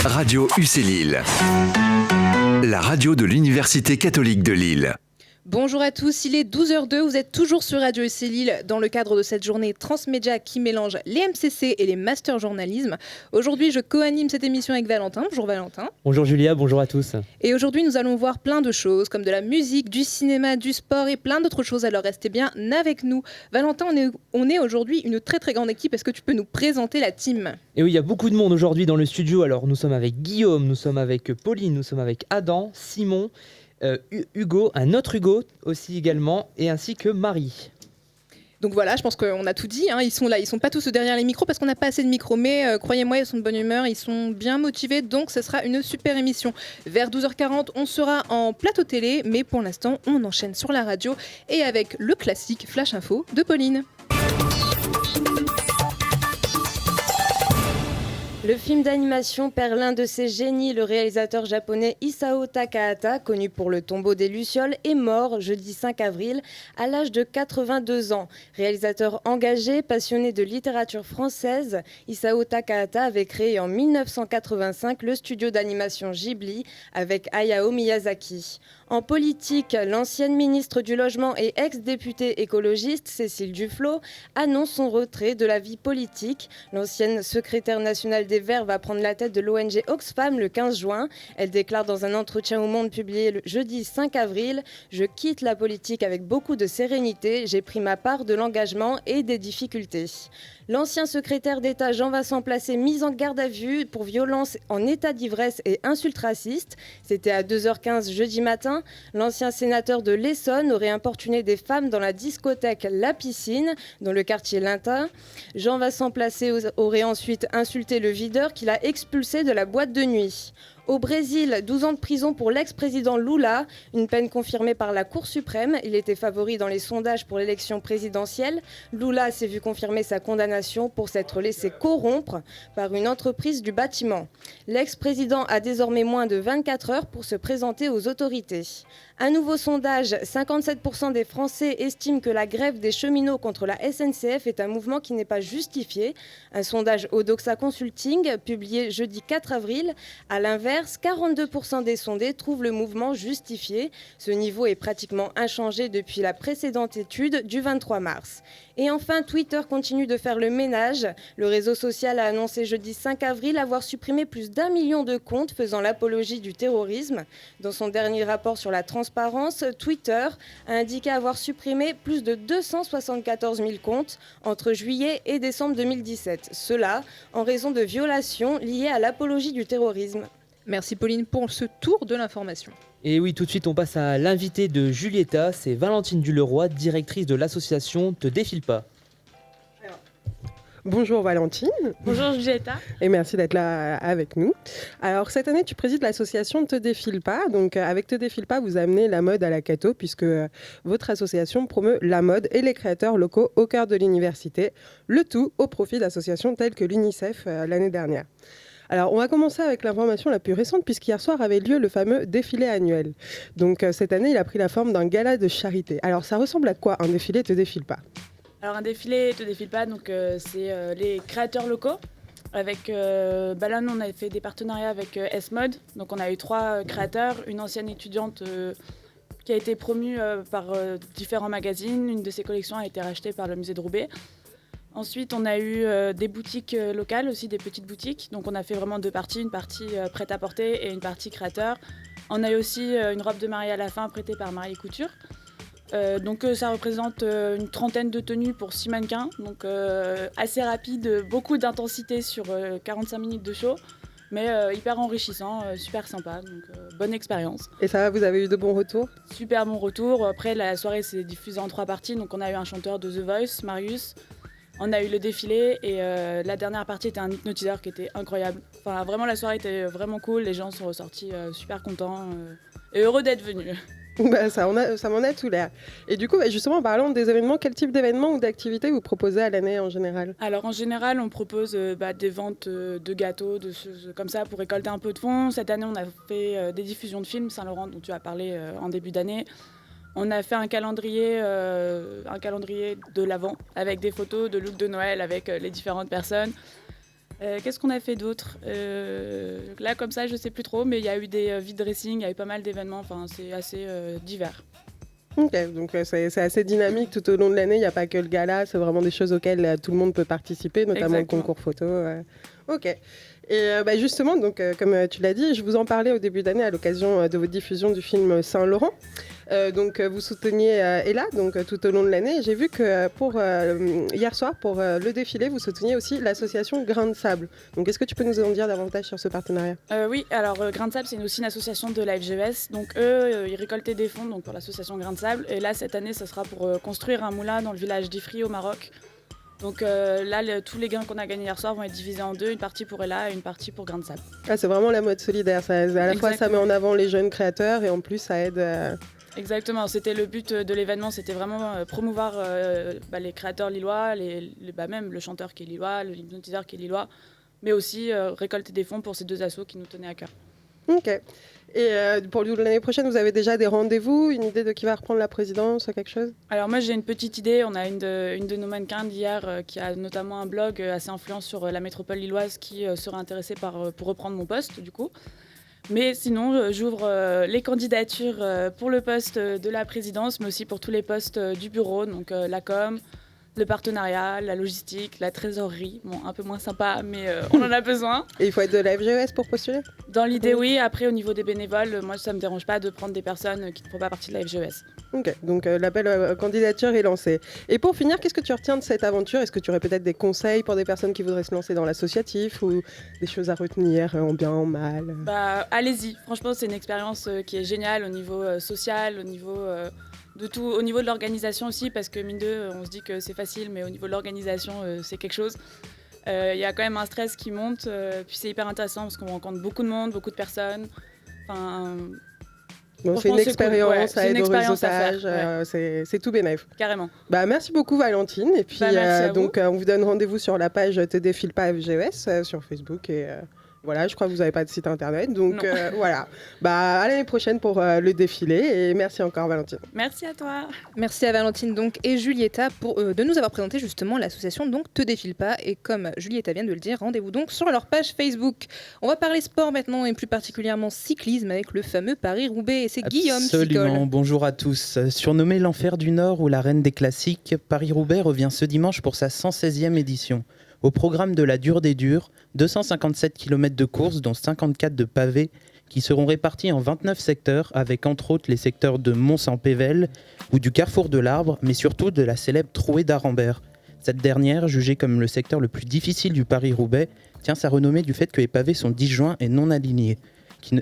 Radio UC Lille, la radio de l'Université catholique de Lille. Bonjour à tous, il est 12h02, vous êtes toujours sur Radio UC Lille dans le cadre de cette journée transmédia qui mélange les MCC et les masters journalisme. Aujourd'hui, je co-anime cette émission avec Valentin. Bonjour Valentin. Bonjour Julia, bonjour à tous. Et aujourd'hui, nous allons voir plein de choses comme de la musique, du cinéma, du sport et plein d'autres choses. Alors restez bien avec nous. Valentin, on est aujourd'hui une très très grande équipe. Est-ce que tu peux nous présenter la team ? Et oui, il y a beaucoup de monde aujourd'hui dans le studio. Alors nous sommes avec Guillaume, nous sommes avec Pauline, nous sommes avec Adam, Simon, Hugo, un autre Hugo aussi également, et ainsi que Marie. Donc voilà, je pense qu'on a tout dit, hein. Ils sont là, ils sont pas tous derrière les micros parce qu'on n'a pas assez de micros, mais croyez-moi, ils sont de bonne humeur, ils sont bien motivés, donc ce sera une super émission. Vers 12h40, on sera en plateau télé, mais pour l'instant, on enchaîne sur la radio et avec le classique Flash Info de Pauline. Le film d'animation perd l'un de ses génies. Le réalisateur japonais Isao Takahata, connu pour Le Tombeau des Lucioles, est mort jeudi 5 avril à l'âge de 82 ans. Réalisateur engagé, passionné de littérature française, Isao Takahata avait créé en 1985 le studio d'animation Ghibli avec Hayao Miyazaki. En politique, l'ancienne ministre du Logement et ex-députée écologiste Cécile Duflot annonce son retrait de la vie politique. L'ancienne secrétaire nationale des Verts va prendre la tête de l'ONG Oxfam le 15 juin. Elle déclare dans un entretien au Monde publié le jeudi 5 avril « Je quitte la politique avec beaucoup de sérénité. J'ai pris ma part de l'engagement et des difficultés ». L'ancien secrétaire d'État Jean-Vincent Placé mis en garde à vue pour violence en état d'ivresse et insultes racistes. C'était à 2h15 jeudi matin. L'ancien sénateur de l'Essonne aurait importuné des femmes dans la discothèque La Piscine, dans le quartier Lintin. Jean-Vincent Placé aurait ensuite insulté le videur qu'il a expulsé de la boîte de nuit. Au Brésil, 12 ans de prison pour l'ex-président Lula, une peine confirmée par la Cour suprême. Il était favori dans les sondages pour l'élection présidentielle. Lula s'est vu confirmer sa condamnation pour s'être laissé corrompre par une entreprise du bâtiment. L'ex-président a désormais moins de 24 heures pour se présenter aux autorités. Un nouveau sondage, 57% des Français estiment que la grève des cheminots contre la SNCF est un mouvement qui n'est pas justifié. Un sondage Odoxa Consulting, publié jeudi 4 avril. À l'inverse, 42% des sondés trouvent le mouvement justifié. Ce niveau est pratiquement inchangé depuis la précédente étude du 23 mars. Et enfin, Twitter continue de faire le ménage. Le réseau social a annoncé jeudi 5 avril avoir supprimé plus d'1 million de comptes faisant l'apologie du terrorisme. Dans son dernier rapport sur la transparence, Twitter a indiqué avoir supprimé plus de 274 000 comptes entre juillet et décembre 2017. Cela en raison de violations liées à l'apologie du terrorisme. Merci Pauline pour ce tour de l'information. Et oui, tout de suite on passe à l'invité de Julieta, c'est Valentine Duleroy, directrice de l'association Te défile pas. Bonjour Valentine. Bonjour Julieta. Et merci d'être là avec nous. Alors cette année, tu présides l'association Te défile pas. Donc avec Te défile pas, vous amenez la mode à la Cato puisque votre association promeut la mode et les créateurs locaux au cœur de l'université. Le tout au profit d'associations telles que l'UNICEF l'année dernière. Alors, on va commencer avec l'information la plus récente, puisqu'hier soir avait lieu le fameux défilé annuel. Donc, cette année, il a pris la forme d'un gala de charité. Alors, ça ressemble à quoi un défilé Te défile pas ? Alors, un défilé Te défile pas, donc, c'est les créateurs locaux. Avec là, nous, on a fait des partenariats avec S-Mode. Donc, on a eu 3 créateurs, une ancienne étudiante qui a été promue par différents magazines. Une de ses collections a été rachetée par le musée de Roubaix. Ensuite, on a eu des boutiques locales, aussi des petites boutiques. Donc, on a fait vraiment 2 parties, une partie prêt-à-porter et une partie créateur. On a eu aussi une robe de mariée à la fin prêtée par Marie Couture. Donc, ça représente une trentaine de tenues pour 6 mannequins. Donc, assez rapide, beaucoup d'intensité sur 45 minutes de show. Mais hyper enrichissant, super sympa. Donc, bonne expérience. Et ça va, vous avez eu de bons retours ? Super bon retour. Après, la soirée s'est diffusée en 3 parties. Donc, on a eu un chanteur de The Voice, Marius. On a eu le défilé et la dernière partie était un hypnotiseur qui était incroyable. Enfin, vraiment, la soirée était vraiment cool. Les gens sont ressortis super contents et heureux d'être venus. Bah, ça m'en a tout l'air. Et du coup, justement, en parlant des événements, quel type d'événements ou d'activités vous proposez à l'année en général ? Alors, en général, on propose des ventes de gâteaux, de choses comme ça pour récolter un peu de fonds. Cette année, on a fait des diffusions de films Saint-Laurent dont tu as parlé en début d'année. On a fait un calendrier de l'Avent avec des photos de looks de Noël avec les différentes personnes. Qu'est-ce qu'on a fait d'autre Là, comme ça, je sais plus trop, mais il y a eu des vide dressing, il y a eu pas mal d'événements, enfin, c'est assez divers. Ok, donc c'est assez dynamique tout au long de l'année, il n'y a pas que le gala, c'est vraiment des choses auxquelles tout le monde peut participer, notamment Exactement. le concours photo. Ok. Et justement, donc, comme tu l'as dit, je vous en parlais au début d'année à l'occasion de votre diffusion du film Saint-Laurent. Vous souteniez Ella donc, tout au long de l'année. J'ai vu que hier soir, pour le défilé, vous souteniez aussi l'association Grain de Sable. Donc est-ce que tu peux nous en dire davantage sur ce partenariat ? Oui, alors Grain de Sable, c'est aussi une association de la FGES. Donc eux, ils récoltaient des fonds donc, pour l'association Grain de Sable. Et là, cette année, ce sera pour construire un moulin dans le village d'Ifri au Maroc. Donc là, tous les gains qu'on a gagnés hier soir vont être divisés en deux, une partie pour Ella et une partie pour Grain de Sable. Ah, c'est vraiment la mode solidaire. À la fois, ça met en avant les jeunes créateurs et en plus, ça aide... Exactement, c'était le but de l'événement, c'était vraiment promouvoir les créateurs lillois, même le chanteur qui est lillois, le hypnotiseur qui est lillois, mais aussi récolter des fonds pour ces deux assos qui nous tenaient à cœur. Ok. Et pour l'année prochaine, vous avez déjà des rendez-vous, une idée de qui va reprendre la présidence, quelque chose ? Alors moi j'ai une petite idée, on a une de nos mannequins d'hier qui a notamment un blog assez influent sur la métropole lilloise qui serait intéressée pour reprendre mon poste du coup. Mais sinon, j'ouvre les candidatures pour le poste de la présidence, mais aussi pour tous les postes du bureau, donc la com, le partenariat, la logistique, la trésorerie. Bon, un peu moins sympa, mais on en a besoin. Et il faut être de la FGES pour postuler ? Dans l'idée, oui. Après, au niveau des bénévoles, moi, ça ne me dérange pas de prendre des personnes qui ne font pas partie de la FGES. Ok, donc l'appel à candidature est lancé. Et pour finir, qu'est-ce que tu retiens de cette aventure ? Est-ce que tu aurais peut-être des conseils pour des personnes qui voudraient se lancer dans l'associatif ou des choses à retenir en bien, en mal ? Allez-y. Franchement, c'est une expérience qui est géniale au niveau social, au niveau... de tout, au niveau de l'organisation aussi, parce que mine de, on se dit que c'est facile, mais au niveau de l'organisation, c'est quelque chose. Il y a quand même un stress qui monte, puis c'est hyper intéressant parce qu'on rencontre beaucoup de monde, beaucoup de personnes. C'est une expérience, cool. ça aide au réseautage, c'est tout bénef. Carrément. Merci beaucoup Valentine, et puis merci on vous donne rendez-vous sur la page Te défile pas FGES sur Facebook et... Voilà, je crois que vous n'avez pas de site internet, donc voilà. À l'année prochaine pour le défilé et merci encore Valentine. Merci à toi. Merci à Valentine donc et Julietta de nous avoir présenté justement l'association donc Te défile pas, et comme Julietta vient de le dire, rendez-vous donc sur leur page Facebook. On va parler sport maintenant et plus particulièrement cyclisme avec le fameux Paris-Roubaix, et c'est Guillaume qui Absolument, bonjour à tous. Surnommé l'enfer du Nord ou la reine des classiques, Paris-Roubaix revient ce dimanche pour sa 116e édition. Au programme de la dure des durs, 257 km de course, dont 54 de pavés, qui seront répartis en 29 secteurs, avec entre autres les secteurs de Mons-en-Pévèle ou du Carrefour de l'Arbre, mais surtout de la célèbre Trouée d'Arambert. Cette dernière, jugée comme le secteur le plus difficile du Paris-Roubaix, tient sa renommée du fait que les pavés sont disjoints et non alignés,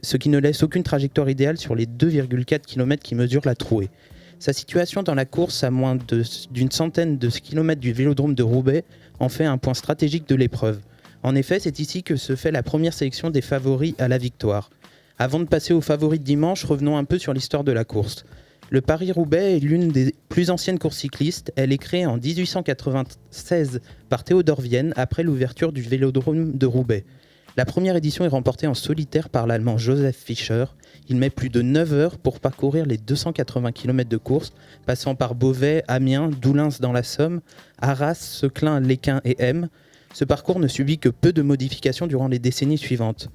ce qui ne laisse aucune trajectoire idéale sur les 2,4 km qui mesurent la Trouée. Sa situation dans la course, à moins d'une centaine de kilomètres du vélodrome de Roubaix, en fait un point stratégique de l'épreuve. En effet, c'est ici que se fait la première sélection des favoris à la victoire. Avant de passer aux favoris de dimanche, revenons un peu sur l'histoire de la course. Le Paris-Roubaix est l'une des plus anciennes courses cyclistes. Elle est créée en 1896 par Théodore Vienne après l'ouverture du vélodrome de Roubaix. La première édition est remportée en solitaire par l'Allemand Joseph Fischer. Il met plus de 9 heures pour parcourir les 280 km de course, passant par Beauvais, Amiens, Doullens dans la Somme, Arras, Seclin, Lesquin et M. Ce parcours ne subit que peu de modifications durant les décennies suivantes.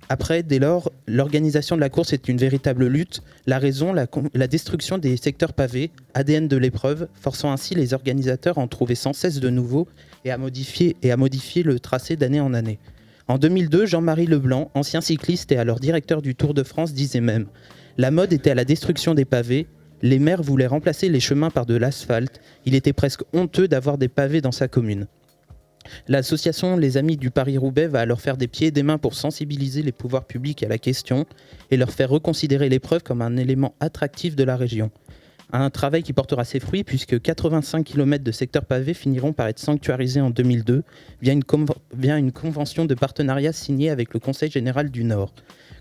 Après, dès lors, l'organisation de la course est une véritable lutte. La raison, la destruction des secteurs pavés, ADN de l'épreuve, forçant ainsi les organisateurs à en trouver sans cesse de nouveaux et à modifier le tracé d'année en année. En 2002, Jean-Marie Leblanc, ancien cycliste et alors directeur du Tour de France, disait même « La mode était à la destruction des pavés, les maires voulaient remplacer les chemins par de l'asphalte, il était presque honteux d'avoir des pavés dans sa commune ». L'association Les Amis du Paris-Roubaix va alors faire des pieds et des mains pour sensibiliser les pouvoirs publics à la question et leur faire reconsidérer l'épreuve comme un élément attractif de la région. Un travail qui portera ses fruits puisque 85 km de secteurs pavés finiront par être sanctuarisés en 2002 via une convention de partenariat signée avec le Conseil général du Nord.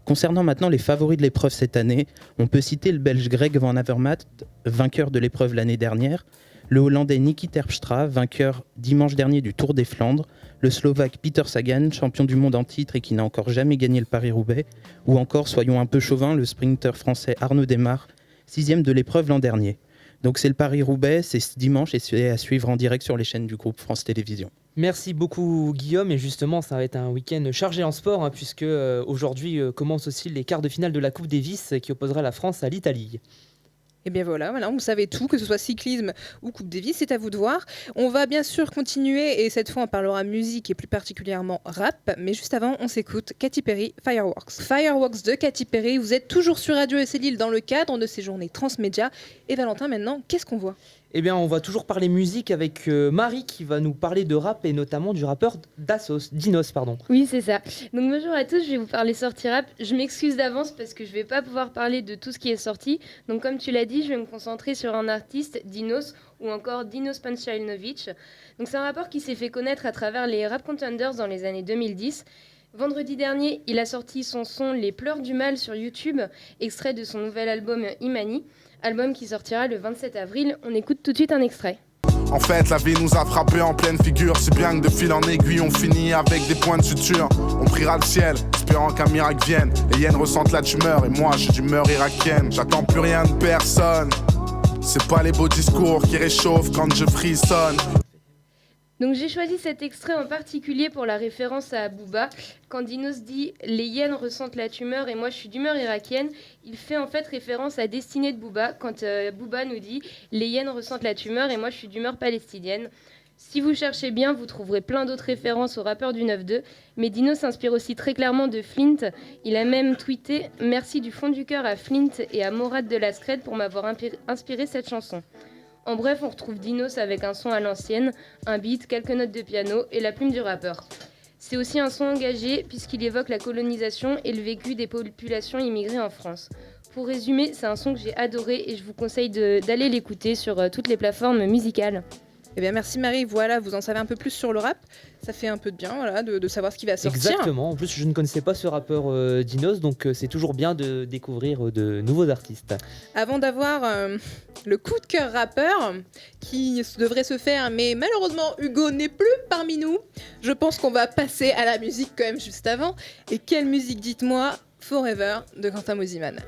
Concernant maintenant les favoris de l'épreuve cette année, on peut citer le Belge Greg Van Avermaet, vainqueur de l'épreuve l'année dernière, le Hollandais Niki Terpstra, vainqueur dimanche dernier du Tour des Flandres, le Slovaque Peter Sagan, champion du monde en titre et qui n'a encore jamais gagné le Paris-Roubaix, ou encore, soyons un peu chauvins, le sprinter français Arnaud Démare, 6e de l'épreuve l'an dernier. Donc c'est le Paris-Roubaix, c'est ce dimanche et c'est à suivre en direct sur les chaînes du groupe France Télévisions. Merci beaucoup Guillaume, et justement ça va être un week-end chargé en sport, hein, puisque aujourd'hui commencent aussi les quarts de finale de la Coupe Davis qui opposera la France à l'Italie. Et bien voilà, vous savez tout, que ce soit cyclisme ou Coupe Davis, c'est à vous de voir. On va bien sûr continuer, et cette fois on parlera musique et plus particulièrement rap, mais juste avant on s'écoute Katy Perry, Fireworks. Fireworks de Katy Perry, vous êtes toujours sur Radio SC Lille dans le cadre de ces journées transmédia. Et Valentin, maintenant, qu'est-ce qu'on voit ? Eh bien, on va toujours parler musique avec Marie qui va nous parler de rap et notamment du rappeur Dinos. Oui, c'est ça. Donc bonjour à tous, je vais vous parler sortie rap. Je m'excuse d'avance parce que je vais pas pouvoir parler de tout ce qui est sorti. Donc comme tu l'as dit, je vais me concentrer sur un artiste, Dinos, ou encore Dinos Pančajnović. Donc c'est un rappeur qui s'est fait connaître à travers les Rap Contenders dans les années 2010. Vendredi dernier, il a sorti son son Les Pleurs du Mal sur YouTube, extrait de son nouvel album Imani, album qui sortira le 27 avril. On écoute tout de suite un extrait. En fait, la vie nous a frappé en pleine figure, si bien que de fil en aiguille, on finit avec des points de suture. On priera le ciel, espérant qu'un miracle vienne. Les hyènes ressentent la tumeur et moi j'ai d'humeur irakienne. J'attends plus rien de personne, c'est pas les beaux discours qui réchauffent quand je frissonne. Donc j'ai choisi cet extrait en particulier pour la référence à Booba. Quand Dinos dit « les hyènes ressentent la tumeur et moi je suis d'humeur irakienne », il fait en fait référence à Destinée de Booba, quand Booba nous dit « les hyènes ressentent la tumeur et moi je suis d'humeur palestinienne ». Si vous cherchez bien, vous trouverez plein d'autres références aux rappeurs du 9-2, mais Dino s'inspire aussi très clairement de Flint. Il a même tweeté « Merci du fond du cœur à Flint et à Morad de la Scred pour m'avoir inspiré cette chanson ». En bref, on retrouve Dinos avec un son à l'ancienne, un beat, quelques notes de piano et la plume du rappeur. C'est aussi un son engagé puisqu'il évoque la colonisation et le vécu des populations immigrées en France. Pour résumer, c'est un son que j'ai adoré et je vous conseille d'aller l'écouter sur toutes les plateformes musicales. Eh bien merci Marie, voilà, vous en savez un peu plus sur le rap. Ça fait un peu de bien voilà, de savoir ce qui va sortir. Exactement, en plus je ne connaissais pas ce rappeur Dinos, donc c'est toujours bien de découvrir de nouveaux artistes. Avant d'avoir le coup de cœur rappeur qui devrait se faire, mais malheureusement Hugo n'est plus parmi nous, je pense qu'on va passer à la musique quand même juste avant. Et quelle musique, dites-moi? Forever de Quentin Mosimann.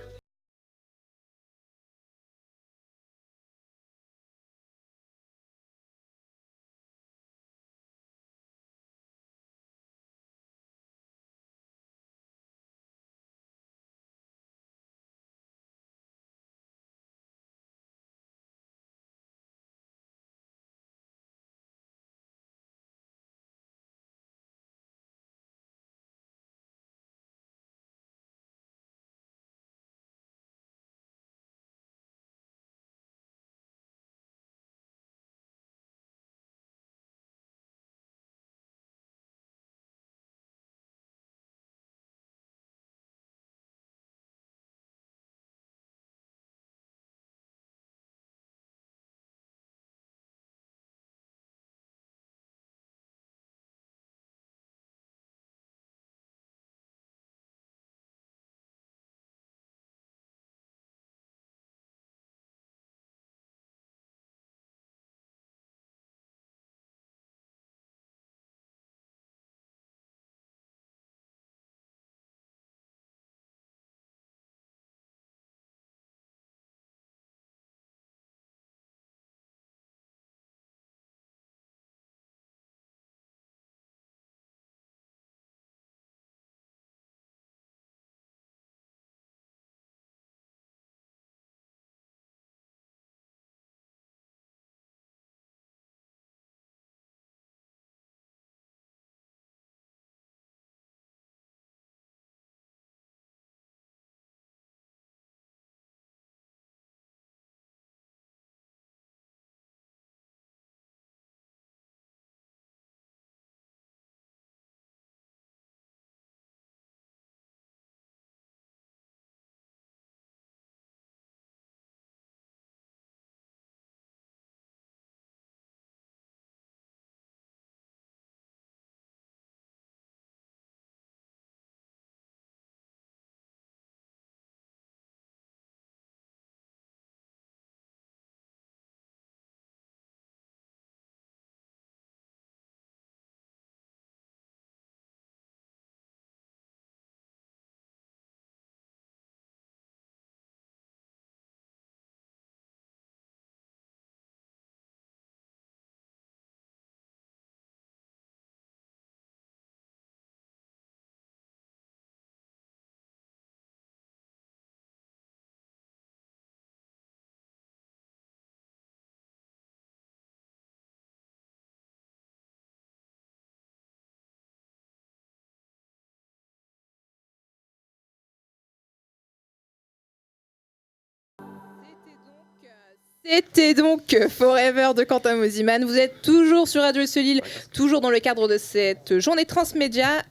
C'était donc Forever de Quentin Mosiman. Vous êtes toujours sur Radio Solil, toujours dans le cadre de cette journée transmédia.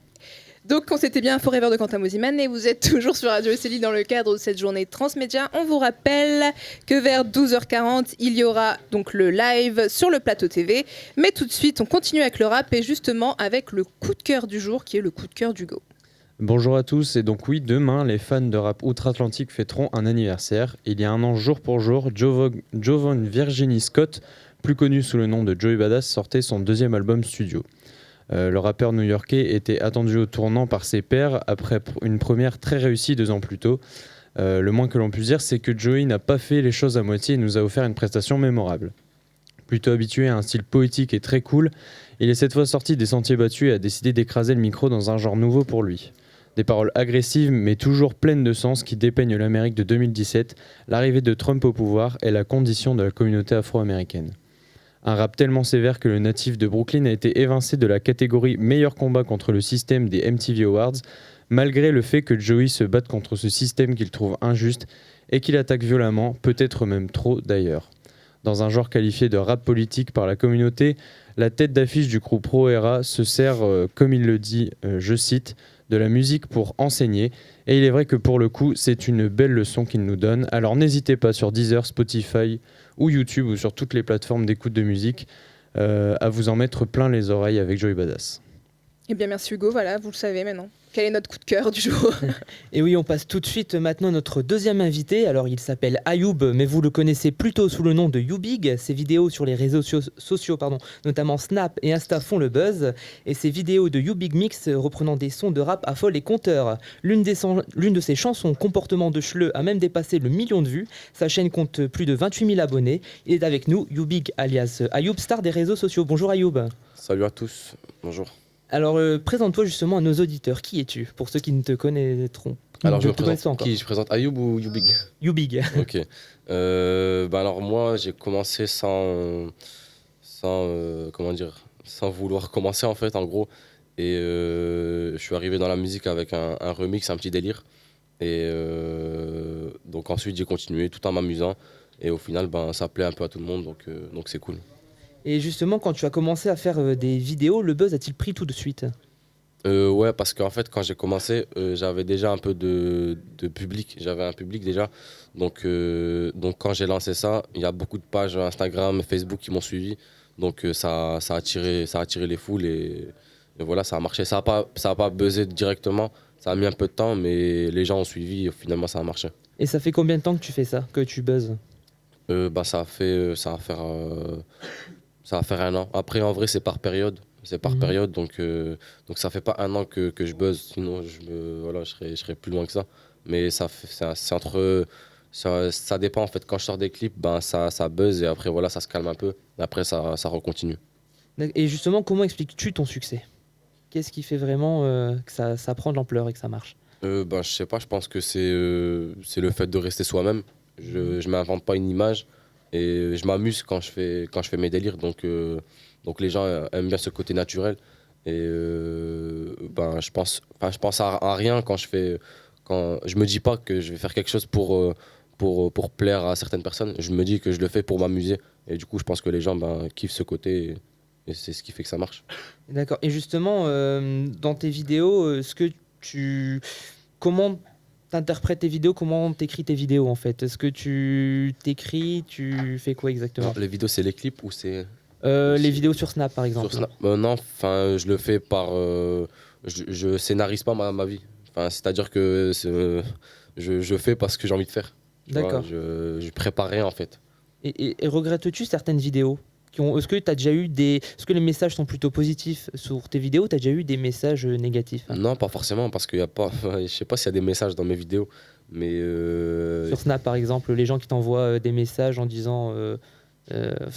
Donc on s'était bien Forever de Quentin Mosiman et vous êtes toujours sur Radio Solil dans le cadre de cette journée transmédia. On vous rappelle que vers 12h40, il y aura donc le live sur le plateau TV. Mais tout de suite, on continue avec le rap et justement avec le coup de cœur du jour qui est le coup de cœur d'Hugo. Bonjour à tous, et donc oui, demain, les fans de rap outre-Atlantique fêteront un anniversaire. Il y a un an, jour pour jour, Jovan Virginie Scott, plus connu sous le nom de Joey Badass, sortait son deuxième album studio. Le rappeur new-yorkais était attendu au tournant par ses pairs après une première très réussie 2 ans plus tôt. Le moins que l'on puisse dire, c'est que Joey n'a pas fait les choses à moitié et nous a offert une prestation mémorable. Plutôt habitué à un style poétique et très cool, il est cette fois sorti des sentiers battus et a décidé d'écraser le micro dans un genre nouveau pour lui. Des paroles agressives mais toujours pleines de sens qui dépeignent l'Amérique de 2017, l'arrivée de Trump au pouvoir et la condition de la communauté afro-américaine. Un rap tellement sévère que le natif de Brooklyn a été évincé de la catégorie meilleur combat contre le système des MTV Awards, malgré le fait que Joey se batte contre ce système qu'il trouve injuste et qu'il attaque violemment, peut-être même trop d'ailleurs. Dans un genre qualifié de rap politique par la communauté, la tête d'affiche du groupe Pro Era se sert, comme il le dit, je cite, de la musique pour enseigner, et il est vrai que pour le coup, c'est une belle leçon qu'il nous donne. Alors n'hésitez pas sur Deezer, Spotify ou YouTube ou sur toutes les plateformes d'écoute de musique à vous en mettre plein les oreilles avec Joey Badass. Eh bien merci Hugo, voilà, vous le savez maintenant. Quel est notre coup de cœur du jour? Et oui, on passe tout de suite maintenant à notre deuxième invité. Alors, il s'appelle Ayoub, mais vous le connaissez plutôt sous le nom de YouBig. Ses vidéos sur les réseaux sociaux, notamment Snap et Insta, font le buzz. Et ses vidéos de YouBig Mix reprenant des sons de rap affolent les compteurs. L'une de ses chansons, Comportement de Schleu, a même dépassé le 1 million de vues. Sa chaîne compte plus de 28 000 abonnés. Il est avec nous, YouBig alias Ayoub, star des réseaux sociaux. Bonjour Ayoub. Salut à tous, bonjour. Alors, présente-toi justement à nos auditeurs. Qui es-tu, pour ceux qui ne te connaîtront Alors, je me présente qui? Je présente Ayoub ou YouBig? YouBig. Ok. Alors, moi, j'ai commencé sans vouloir commencer, en fait, en gros. Et je suis arrivé dans la musique avec un remix, un petit délire. Et donc, ensuite, j'ai continué tout en m'amusant. Et au final, ça plaît un peu à tout le monde, donc c'est cool. Et justement, quand tu as commencé à faire des vidéos, le buzz a-t-il pris tout de suite? Ouais, parce qu'en fait, quand j'ai commencé, j'avais déjà un peu de public. J'avais un public déjà. Donc quand j'ai lancé ça, il y a beaucoup de pages Instagram, Facebook qui m'ont suivi. Donc ça a attiré les foules et voilà, ça a marché. Ça a pas buzzé directement. Ça a mis un peu de temps, mais les gens ont suivi et finalement, ça a marché. Et ça fait combien de temps que tu fais ça, que tu buzzes? Ça va faire 1 an. Après, en vrai, c'est par période. Période, donc ça fait pas 1 an que je buzz, sinon je serais plus loin que ça. Mais c'est entre... Ça dépend, en fait. Quand je sors des clips, ça buzz et après, voilà, ça se calme un peu. Après, ça recontinue. Et justement, comment expliques-tu ton succès? Qu'est-ce qui fait vraiment que ça prend de l'ampleur et que ça marche? Je sais pas, je pense que c'est le fait de rester soi-même. Je m'invente pas une image et je m'amuse quand je fais mes délires. Donc les gens aiment bien ce côté naturel. Et je pense à rien quand je me dis pas que je vais faire quelque chose pour plaire à certaines personnes. Je me dis que je le fais pour m'amuser. Et du coup, je pense que les gens kiffent ce côté et c'est ce qui fait que ça marche. D'accord. Et justement, dans tes vidéos, comment t'interprètes tes vidéos, comment t'écris tes vidéos en fait? Est-ce que tu t'écris, tu fais quoi exactement? Les vidéos, c'est les clips ou c'est... les vidéos sur Snap par exemple. Sur Snap, non, je le fais par... je scénarise pas ma vie. C'est-à-dire que je fais parce que j'ai envie de faire. D'accord. Je prépare rien en fait. Et regrettes-tu certaines vidéos est-ce que t'as déjà eu est-ce que les messages sont plutôt positifs sur tes vidéos? T'as déjà eu des messages négatifs? Non, pas forcément, parce qu'il y a pas... je sais pas s'il y a des messages dans mes vidéos, mais... Sur Snap par exemple, les gens qui t'envoient des messages en disant... le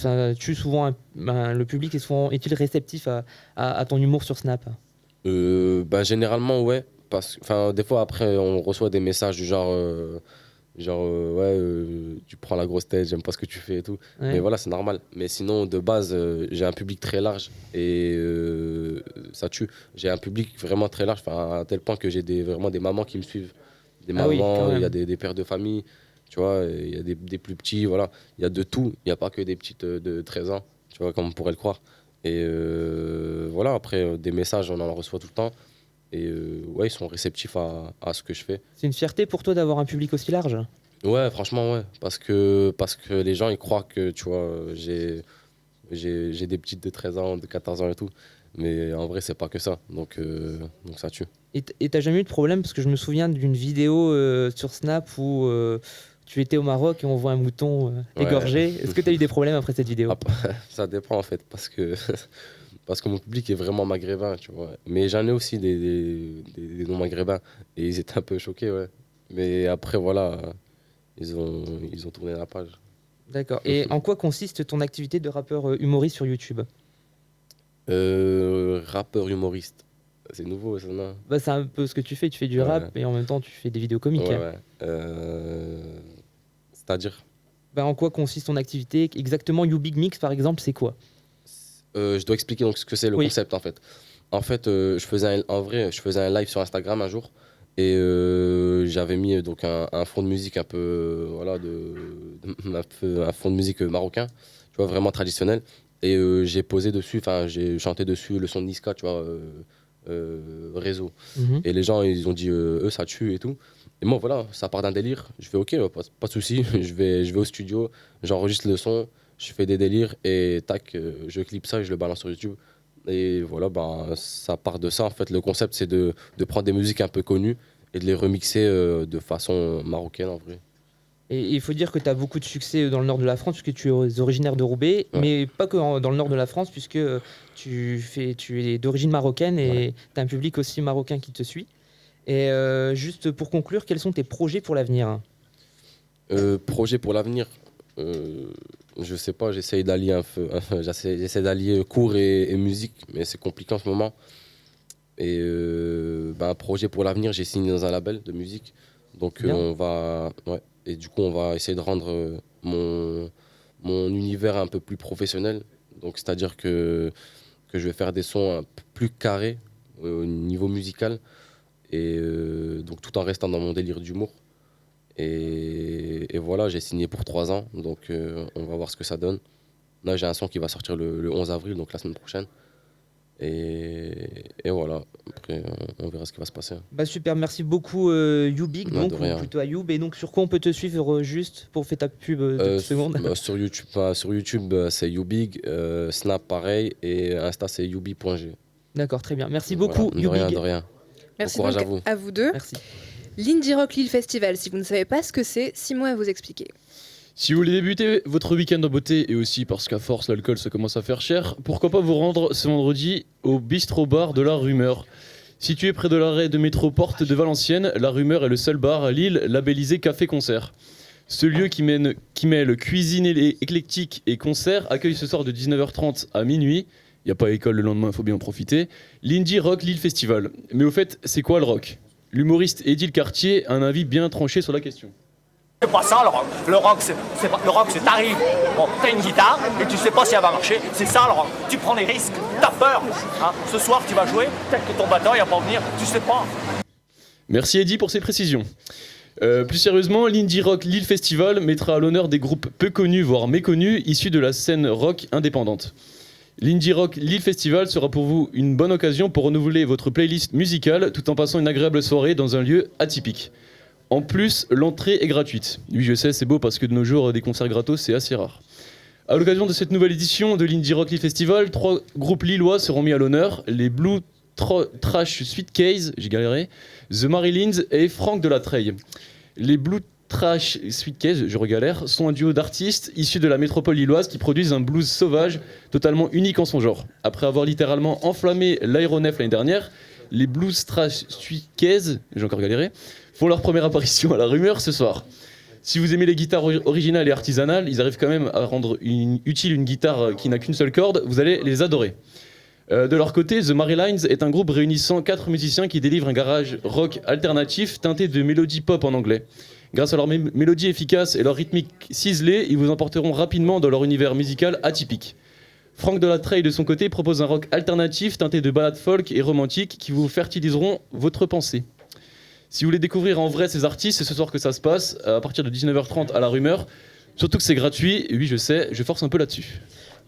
public est-il réceptif à ton humour sur Snap? Généralement, ouais. Des fois, après, on reçoit des messages du genre... tu prends la grosse tête, j'aime pas ce que tu fais et tout. Ouais. Mais voilà, c'est normal. Mais sinon, de base, j'ai un public très large et ça tue. J'ai un public vraiment très large, à tel point que j'ai vraiment des mamans qui me suivent. Des mamans, il y a des pères de famille. Tu vois, il y a des plus petits, voilà. Il y a de tout. Il n'y a pas que des petites de 13 ans, tu vois, comme on pourrait le croire. Et voilà, après, des messages, on en reçoit tout le temps. Et ouais, ils sont réceptifs à ce que je fais. C'est une fierté pour toi d'avoir un public aussi large? Ouais, franchement, ouais. Parce que les gens, ils croient que, tu vois, j'ai des petites de 13 ans, de 14 ans et tout. Mais en vrai, c'est pas que ça. Donc ça tue. Et t'as jamais eu de problème? Parce que je me souviens d'une vidéo sur Snap où tu étais au Maroc et on voit un mouton égorgé. Ouais. Est-ce que t'as eu des problèmes après cette vidéo? Ça dépend en fait, parce que mon public est vraiment maghrébin, tu vois. Mais j'en ai aussi des non-maghrébins et ils étaient un peu choqués, ouais. Mais après, voilà, ils ont tourné la page. D'accord. Et en quoi consiste ton activité de rappeur humoriste sur YouTube? Rappeur humoriste, c'est nouveau ça, non? Bah, c'est un peu ce que tu fais du rap et en même temps tu fais des vidéos comiques. Ouais. C'est-à-dire? Bah, en quoi consiste ton activité exactement? You Big Mix par exemple, c'est quoi? Je dois expliquer donc ce que c'est le concept en fait. En fait, je faisais un live sur Instagram un jour et j'avais mis donc un fond de musique un peu un fond de musique marocain, tu vois, vraiment traditionnel. Et j'ai posé dessus, enfin j'ai chanté dessus le son de Niska, tu vois, réseau. Et les gens ils ont dit ça tue et tout. Et moi voilà, ça part d'un délire. Je fais ok, pas de souci. je vais au studio, j'enregistre le son. Je fais des délires et tac, je clip ça et je le balance sur YouTube. Et voilà, ça part de ça. En fait, le concept, c'est de prendre des musiques un peu connues et de les remixer de façon marocaine, en vrai. Et il faut dire que tu as beaucoup de succès dans le nord de la France, puisque tu es originaire de Roubaix, mais pas que dans le nord de la France, puisque tu es d'origine marocaine et tu as un public aussi marocain qui te suit. Et juste pour conclure, quels sont tes projets pour l'avenir? Projets pour l'avenir je sais pas, j'essaie d'allier cours et musique, mais c'est compliqué en ce moment. Et un projet pour l'avenir, j'ai signé dans un label de musique. Donc et du coup on va essayer de rendre mon univers un peu plus professionnel. Donc c'est-à-dire que je vais faire des sons un peu plus carrés au niveau musical. Et donc tout en restant dans mon délire d'humour. Et voilà, j'ai signé pour 3 ans, donc on va voir ce que ça donne. Là, j'ai un son qui va sortir le 11 avril, donc la semaine prochaine. Et voilà, après, on verra ce qui va se passer. Bah super, merci beaucoup You Big, donc, ou plutôt Ayoub. Et donc, sur quoi on peut te suivre juste pour faire ta pub de petites secondes? Sur YouTube, c'est You Big, Snap pareil, et Insta, c'est youbi.g. D'accord, très bien. Merci beaucoup, You Big. De rien. Merci bon courage donc à vous deux. Merci. L'Indie Rock Lille Festival, si vous ne savez pas ce que c'est, Simon va vous expliquer. Si vous voulez débuter votre week-end en beauté, et aussi parce qu'à force l'alcool ça commence à faire cher, pourquoi pas vous rendre ce vendredi au Bistro Bar de la Rumeur. Situé près de l'arrêt de métro Porte de Valenciennes, la Rumeur est le seul bar à Lille labellisé café-concert. Ce lieu qui mêle cuisine éclectique et concert accueille ce soir de 19h30 à minuit. Il n'y a pas école le lendemain, il faut bien en profiter. L'Indie Rock Lille Festival. Mais au fait, c'est quoi le rock? L'humoriste Eddy Cartier a un avis bien tranché sur la question. C'est pas ça le rock. Le rock c'est t'arrives, bon, t'as une guitare et tu sais pas si elle va marcher. C'est ça le rock. Tu prends des risques, t'as peur. Hein. Ce soir tu vas jouer, peut-être que ton batteur il va pas venir, tu sais pas. Merci Eddy pour ces précisions. Plus sérieusement, l'Indie Rock Lille Festival mettra à l'honneur des groupes peu connus, voire méconnus, issus de la scène rock indépendante. L'Indie Rock Lille Festival sera pour vous une bonne occasion pour renouveler votre playlist musicale tout en passant une agréable soirée dans un lieu atypique. En plus, l'entrée est gratuite. Oui, je sais, c'est beau parce que de nos jours, des concerts gratos, c'est assez rare. À l'occasion de cette nouvelle édition de l'Indie Rock Lille Festival, 3 groupes lillois seront mis à l'honneur, les Blue Trash Suitcase, j'ai galéré, The Marylins et Franck de la Treille. Les Blue Trash Suitcase, je regalère, sont un duo d'artistes issus de la métropole lilloise qui produisent un blues sauvage totalement unique en son genre. Après avoir littéralement enflammé l'aéronef l'année dernière, les Blues Trash Suitcase, j'ai encore galéré, font leur première apparition à la Rumeur ce soir. Si vous aimez les guitares originales et artisanales, ils arrivent quand même à rendre utile une guitare qui n'a qu'une seule corde, vous allez les adorer. De leur côté, The Marylins est un groupe réunissant 4 musiciens qui délivrent un garage rock alternatif teinté de mélodie pop en anglais. Grâce à leur mélodie efficace et leur rythmique ciselée, ils vous emporteront rapidement dans leur univers musical atypique. Franck de la Treille, de son côté, propose un rock alternatif teinté de ballades folk et romantiques qui vous fertiliseront votre pensée. Si vous voulez découvrir en vrai ces artistes, c'est ce soir que ça se passe, à partir de 19h30 à la Rumeur. Surtout que c'est gratuit, et oui je sais, je force un peu là-dessus.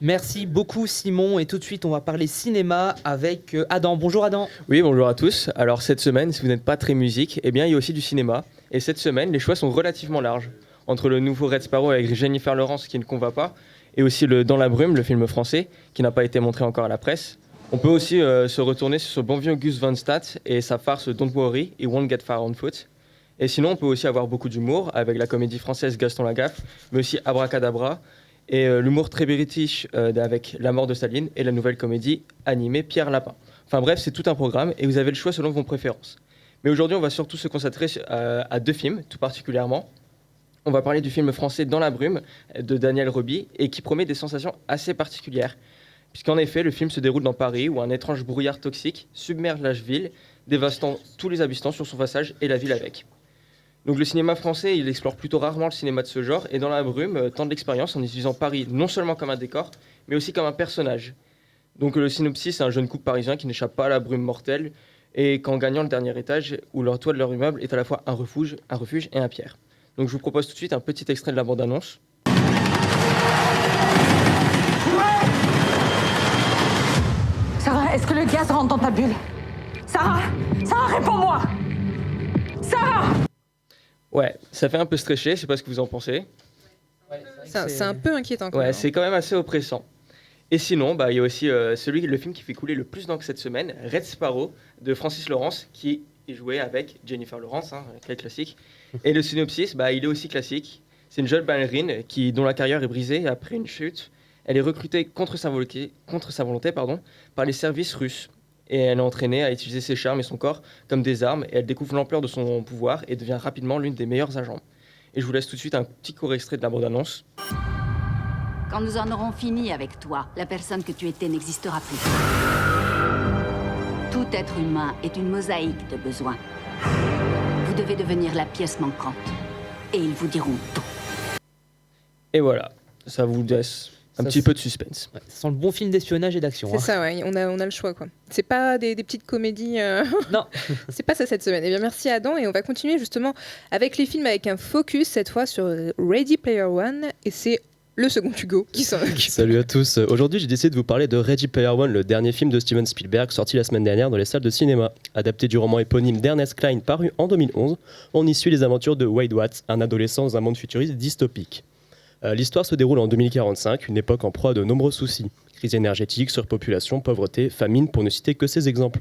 Merci beaucoup Simon et tout de suite on va parler cinéma avec Adam. Bonjour Adam. Oui, bonjour à tous. Alors cette semaine, si vous n'êtes pas très musique, eh bien il y a aussi du cinéma. Et cette semaine, les choix sont relativement larges. Entre le nouveau Red Sparrow avec Jennifer Lawrence qui ne convainc pas, et aussi le Dans la brume, le film français, qui n'a pas été montré encore à la presse. On peut aussi se retourner sur ce bon vieux Gus Van Sant et sa farce Don't Worry, It Won't Get Far on Foot. Et sinon, on peut aussi avoir beaucoup d'humour avec la comédie française Gaston Lagaffe, mais aussi Abracadabra, et l'humour très british avec La mort de Staline et la nouvelle comédie animée Pierre Lapin. Enfin bref, c'est tout un programme et vous avez le choix selon vos préférences. Mais aujourd'hui, on va surtout se concentrer à 2 films, tout particulièrement. On va parler du film français Dans la brume de Daniel Roby et qui promet des sensations assez particulières. Puisqu'en effet, le film se déroule dans Paris où un étrange brouillard toxique submerge la ville, dévastant tous les habitants sur son passage et la ville avec. Donc le cinéma français, il explore plutôt rarement le cinéma de ce genre et Dans la brume tente l'expérience en utilisant Paris non seulement comme un décor, mais aussi comme un personnage. Donc le synopsis, c'est un jeune couple parisien qui n'échappe pas à la brume mortelle et qu'en gagnant le dernier étage, où leur toit de leur immeuble est à la fois un refuge et un pierre. Donc je vous propose tout de suite un petit extrait de la bande-annonce. Sarah, est-ce que le gaz rentre dans ta bulle? Sarah, réponds-moi! Sarah! Ouais, ça fait un peu stressé, je sais pas ce que vous en pensez. C'est un peu inquiétant. Ouais, c'est quand même assez oppressant. Et sinon, il y a aussi le film qui fait couler le plus d'encre cette semaine, Red Sparrow, de Francis Lawrence, qui est joué avec Jennifer Lawrence, quel classique. Et le synopsis, il est aussi classique. C'est une jeune ballerine dont la carrière est brisée après une chute. Elle est recrutée contre sa volonté, par les services russes. Et elle est entraînée à utiliser ses charmes et son corps comme des armes. Et elle découvre l'ampleur de son pouvoir et devient rapidement l'une des meilleures agents. Et je vous laisse tout de suite un petit court extrait de la bande-annonce. Quand nous en aurons fini avec toi, la personne que tu étais n'existera plus. Tout être humain est une mosaïque de besoins. Vous devez devenir la pièce manquante. Et ils vous diront tout. Et voilà, ça vous laisse un petit peu de suspense. Ouais, ça sent le bon film d'espionnage et d'action. C'est ça, ouais, on a le choix, quoi. C'est pas des petites comédies. Non. C'est pas ça cette semaine. Eh bien, merci Adam. Et on va continuer justement avec les films avec un focus, cette fois sur Ready Player One. Et c'est le second Hugo qui s'en occupe. Salut à tous. Aujourd'hui, j'ai décidé de vous parler de Ready Player One, le dernier film de Steven Spielberg sorti la semaine dernière dans les salles de cinéma. Adapté du roman éponyme d'Ernest Cline paru en 2011, on y suit les aventures de Wade Watts, un adolescent dans un monde futuriste dystopique. L'histoire se déroule en 2045, une époque en proie à de nombreux soucis. Crise énergétique, surpopulation, pauvreté, famine, pour ne citer que ces exemples.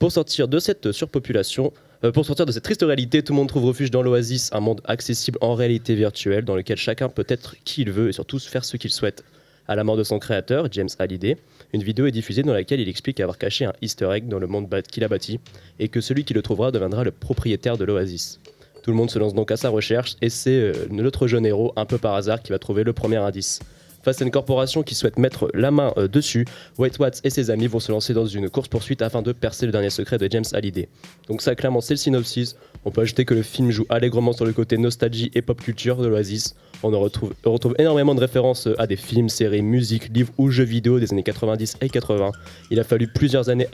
Pour sortir de cette triste réalité, tout le monde trouve refuge dans l'Oasis, un monde accessible en réalité virtuelle, dans lequel chacun peut être qui il veut et surtout faire ce qu'il souhaite. À la mort de son créateur, James Hallyday, une vidéo est diffusée dans laquelle il explique avoir caché un easter egg dans le monde qu'il a bâti, et que celui qui le trouvera deviendra le propriétaire de l'Oasis. Tout le monde se lance donc à sa recherche, et c'est notre jeune héros, un peu par hasard, qui va trouver le premier indice. Face à une corporation qui souhaite mettre la main dessus, Wade Watts et ses amis vont se lancer dans une course-poursuite afin de percer le dernier secret de James Hallyday. Donc ça, clairement, c'est le synopsis. On peut ajouter que le film joue allègrement sur le côté nostalgie et pop culture de l'Oasis. On retrouve énormément de références à des films, séries, musiques, livres ou jeux vidéo des années 90 et 80. Il a fallu plusieurs années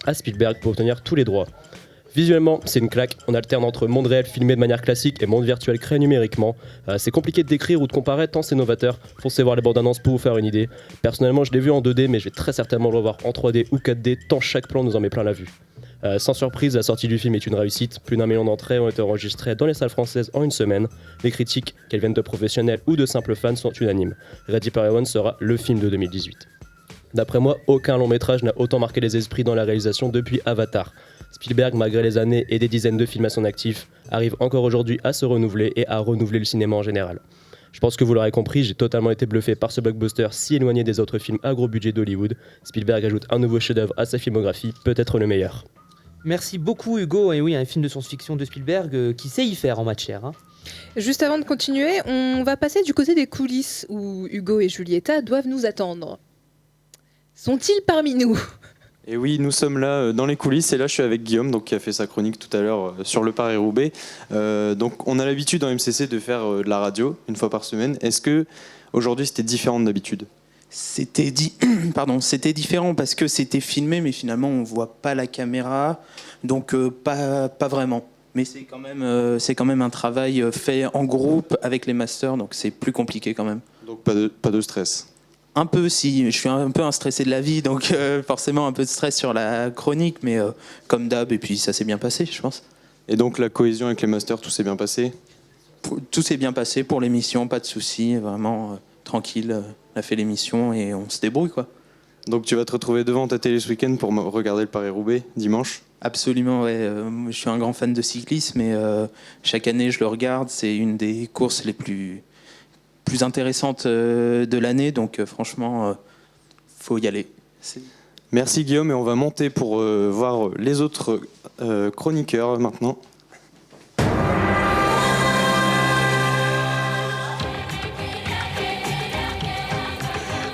à Spielberg pour obtenir tous les droits. Visuellement, c'est une claque. On alterne entre monde réel filmé de manière classique et monde virtuel créé numériquement. C'est compliqué de décrire ou de comparer tant c'est novateur. Foncez voir les bandes annonces pour vous faire une idée. Personnellement, je l'ai vu en 2D, mais je vais très certainement le revoir en 3D ou 4D tant chaque plan nous en met plein la vue. Sans surprise, la sortie du film est une réussite. Plus d'1 million d'entrées ont été enregistrées dans les salles françaises en une semaine. Les critiques, qu'elles viennent de professionnels ou de simples fans, sont unanimes. Ready Player One sera le film de 2018. D'après moi, aucun long métrage n'a autant marqué les esprits dans la réalisation depuis Avatar. Spielberg, malgré les années et des dizaines de films à son actif, arrive encore aujourd'hui à se renouveler et à renouveler le cinéma en général. Je pense que vous l'aurez compris, j'ai totalement été bluffé par ce blockbuster si éloigné des autres films à gros budget d'Hollywood. Spielberg ajoute un nouveau chef-d'œuvre à sa filmographie, peut-être le meilleur. Merci beaucoup Hugo, et oui, un film de science-fiction de Spielberg qui sait y faire en matière. Juste avant de continuer, on va passer du côté des coulisses où Hugo et Julieta doivent nous attendre. Sont-ils parmi nous ? Et oui, nous sommes là dans les coulisses, et là je suis avec Guillaume, donc, qui a fait sa chronique tout à l'heure sur le Paris-Roubaix. Donc on a l'habitude en MCC de faire de la radio une fois par semaine. Est-ce que aujourd'hui c'était différent d'habitude ? C'était différent parce que c'était filmé, mais finalement on voit pas la caméra, donc pas vraiment. Mais c'est quand même un travail fait en groupe avec les masters, donc c'est plus compliqué quand même. Donc pas de stress. Un peu, si. Je suis un peu un stressé de la vie, donc forcément un peu de stress sur la chronique, mais comme d'hab, et puis ça s'est bien passé, je pense. Et donc la cohésion avec les masters, tout s'est bien passé? Tout s'est bien passé pour l'émission, pas de soucis, vraiment tranquille. On a fait l'émission et on se débrouille, quoi. Donc tu vas te retrouver devant ta télé ce week-end pour regarder le Paris-Roubaix dimanche? Absolument, ouais. Je suis un grand fan de cyclisme et chaque année je le regarde. C'est une des courses les plus intéressantes de l'année, donc franchement, faut y aller. Merci Guillaume, et on va monter pour voir les autres chroniqueurs maintenant.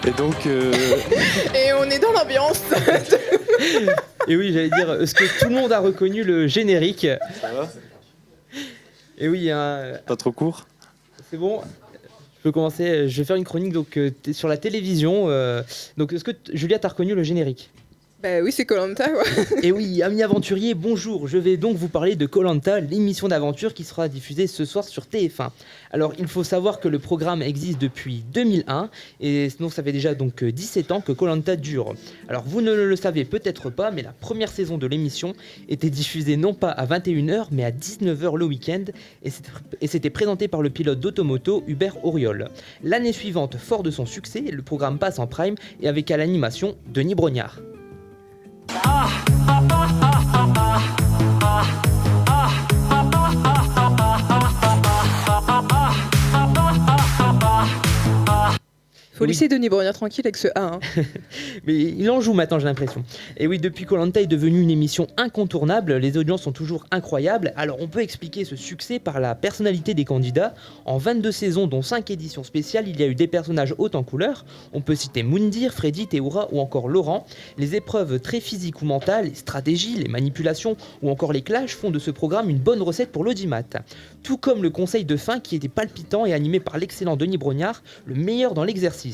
Et donc... Et on est dans l'ambiance. Et oui, j'allais dire, est-ce que tout le monde a reconnu le générique? Ça va? Et oui, pas trop court? C'est bon. Je peux commencer. Je vais faire une chronique donc, sur la télévision. Donc, est-ce que Julia, t'as reconnu le générique? Bah oui, c'est Koh-Lanta, quoi. Et oui, amis aventuriers, bonjour. Je vais donc vous parler de Koh-Lanta, l'émission d'aventure qui sera diffusée ce soir sur TF1. Alors, il faut savoir que le programme existe depuis 2001 et donc ça fait déjà donc 17 ans que Koh-Lanta dure. Alors, vous ne le savez peut-être pas, mais la première saison de l'émission était diffusée non pas à 21h, mais à 19h le week-end et c'était présenté par le pilote d'Automoto Hubert Auriol. L'année suivante, fort de son succès, le programme passe en prime et avec à l'animation Denis Brognard. Faut laisser Denis Brognard tranquille avec ce A. Hein. Mais il en joue maintenant, j'ai l'impression. Et oui, depuis Koh-Lanta est devenue une émission incontournable, les audiences sont toujours incroyables. Alors on peut expliquer ce succès par la personnalité des candidats. En 22 saisons, dont 5 éditions spéciales, il y a eu des personnages hauts en couleur. On peut citer Moundir, Freddy, Théoura ou encore Laurent. Les épreuves très physiques ou mentales, les stratégies, les manipulations ou encore les clashs font de ce programme une bonne recette pour l'audimat. Tout comme le conseil de fin qui était palpitant et animé par l'excellent Denis Brognard, le meilleur dans l'exercice.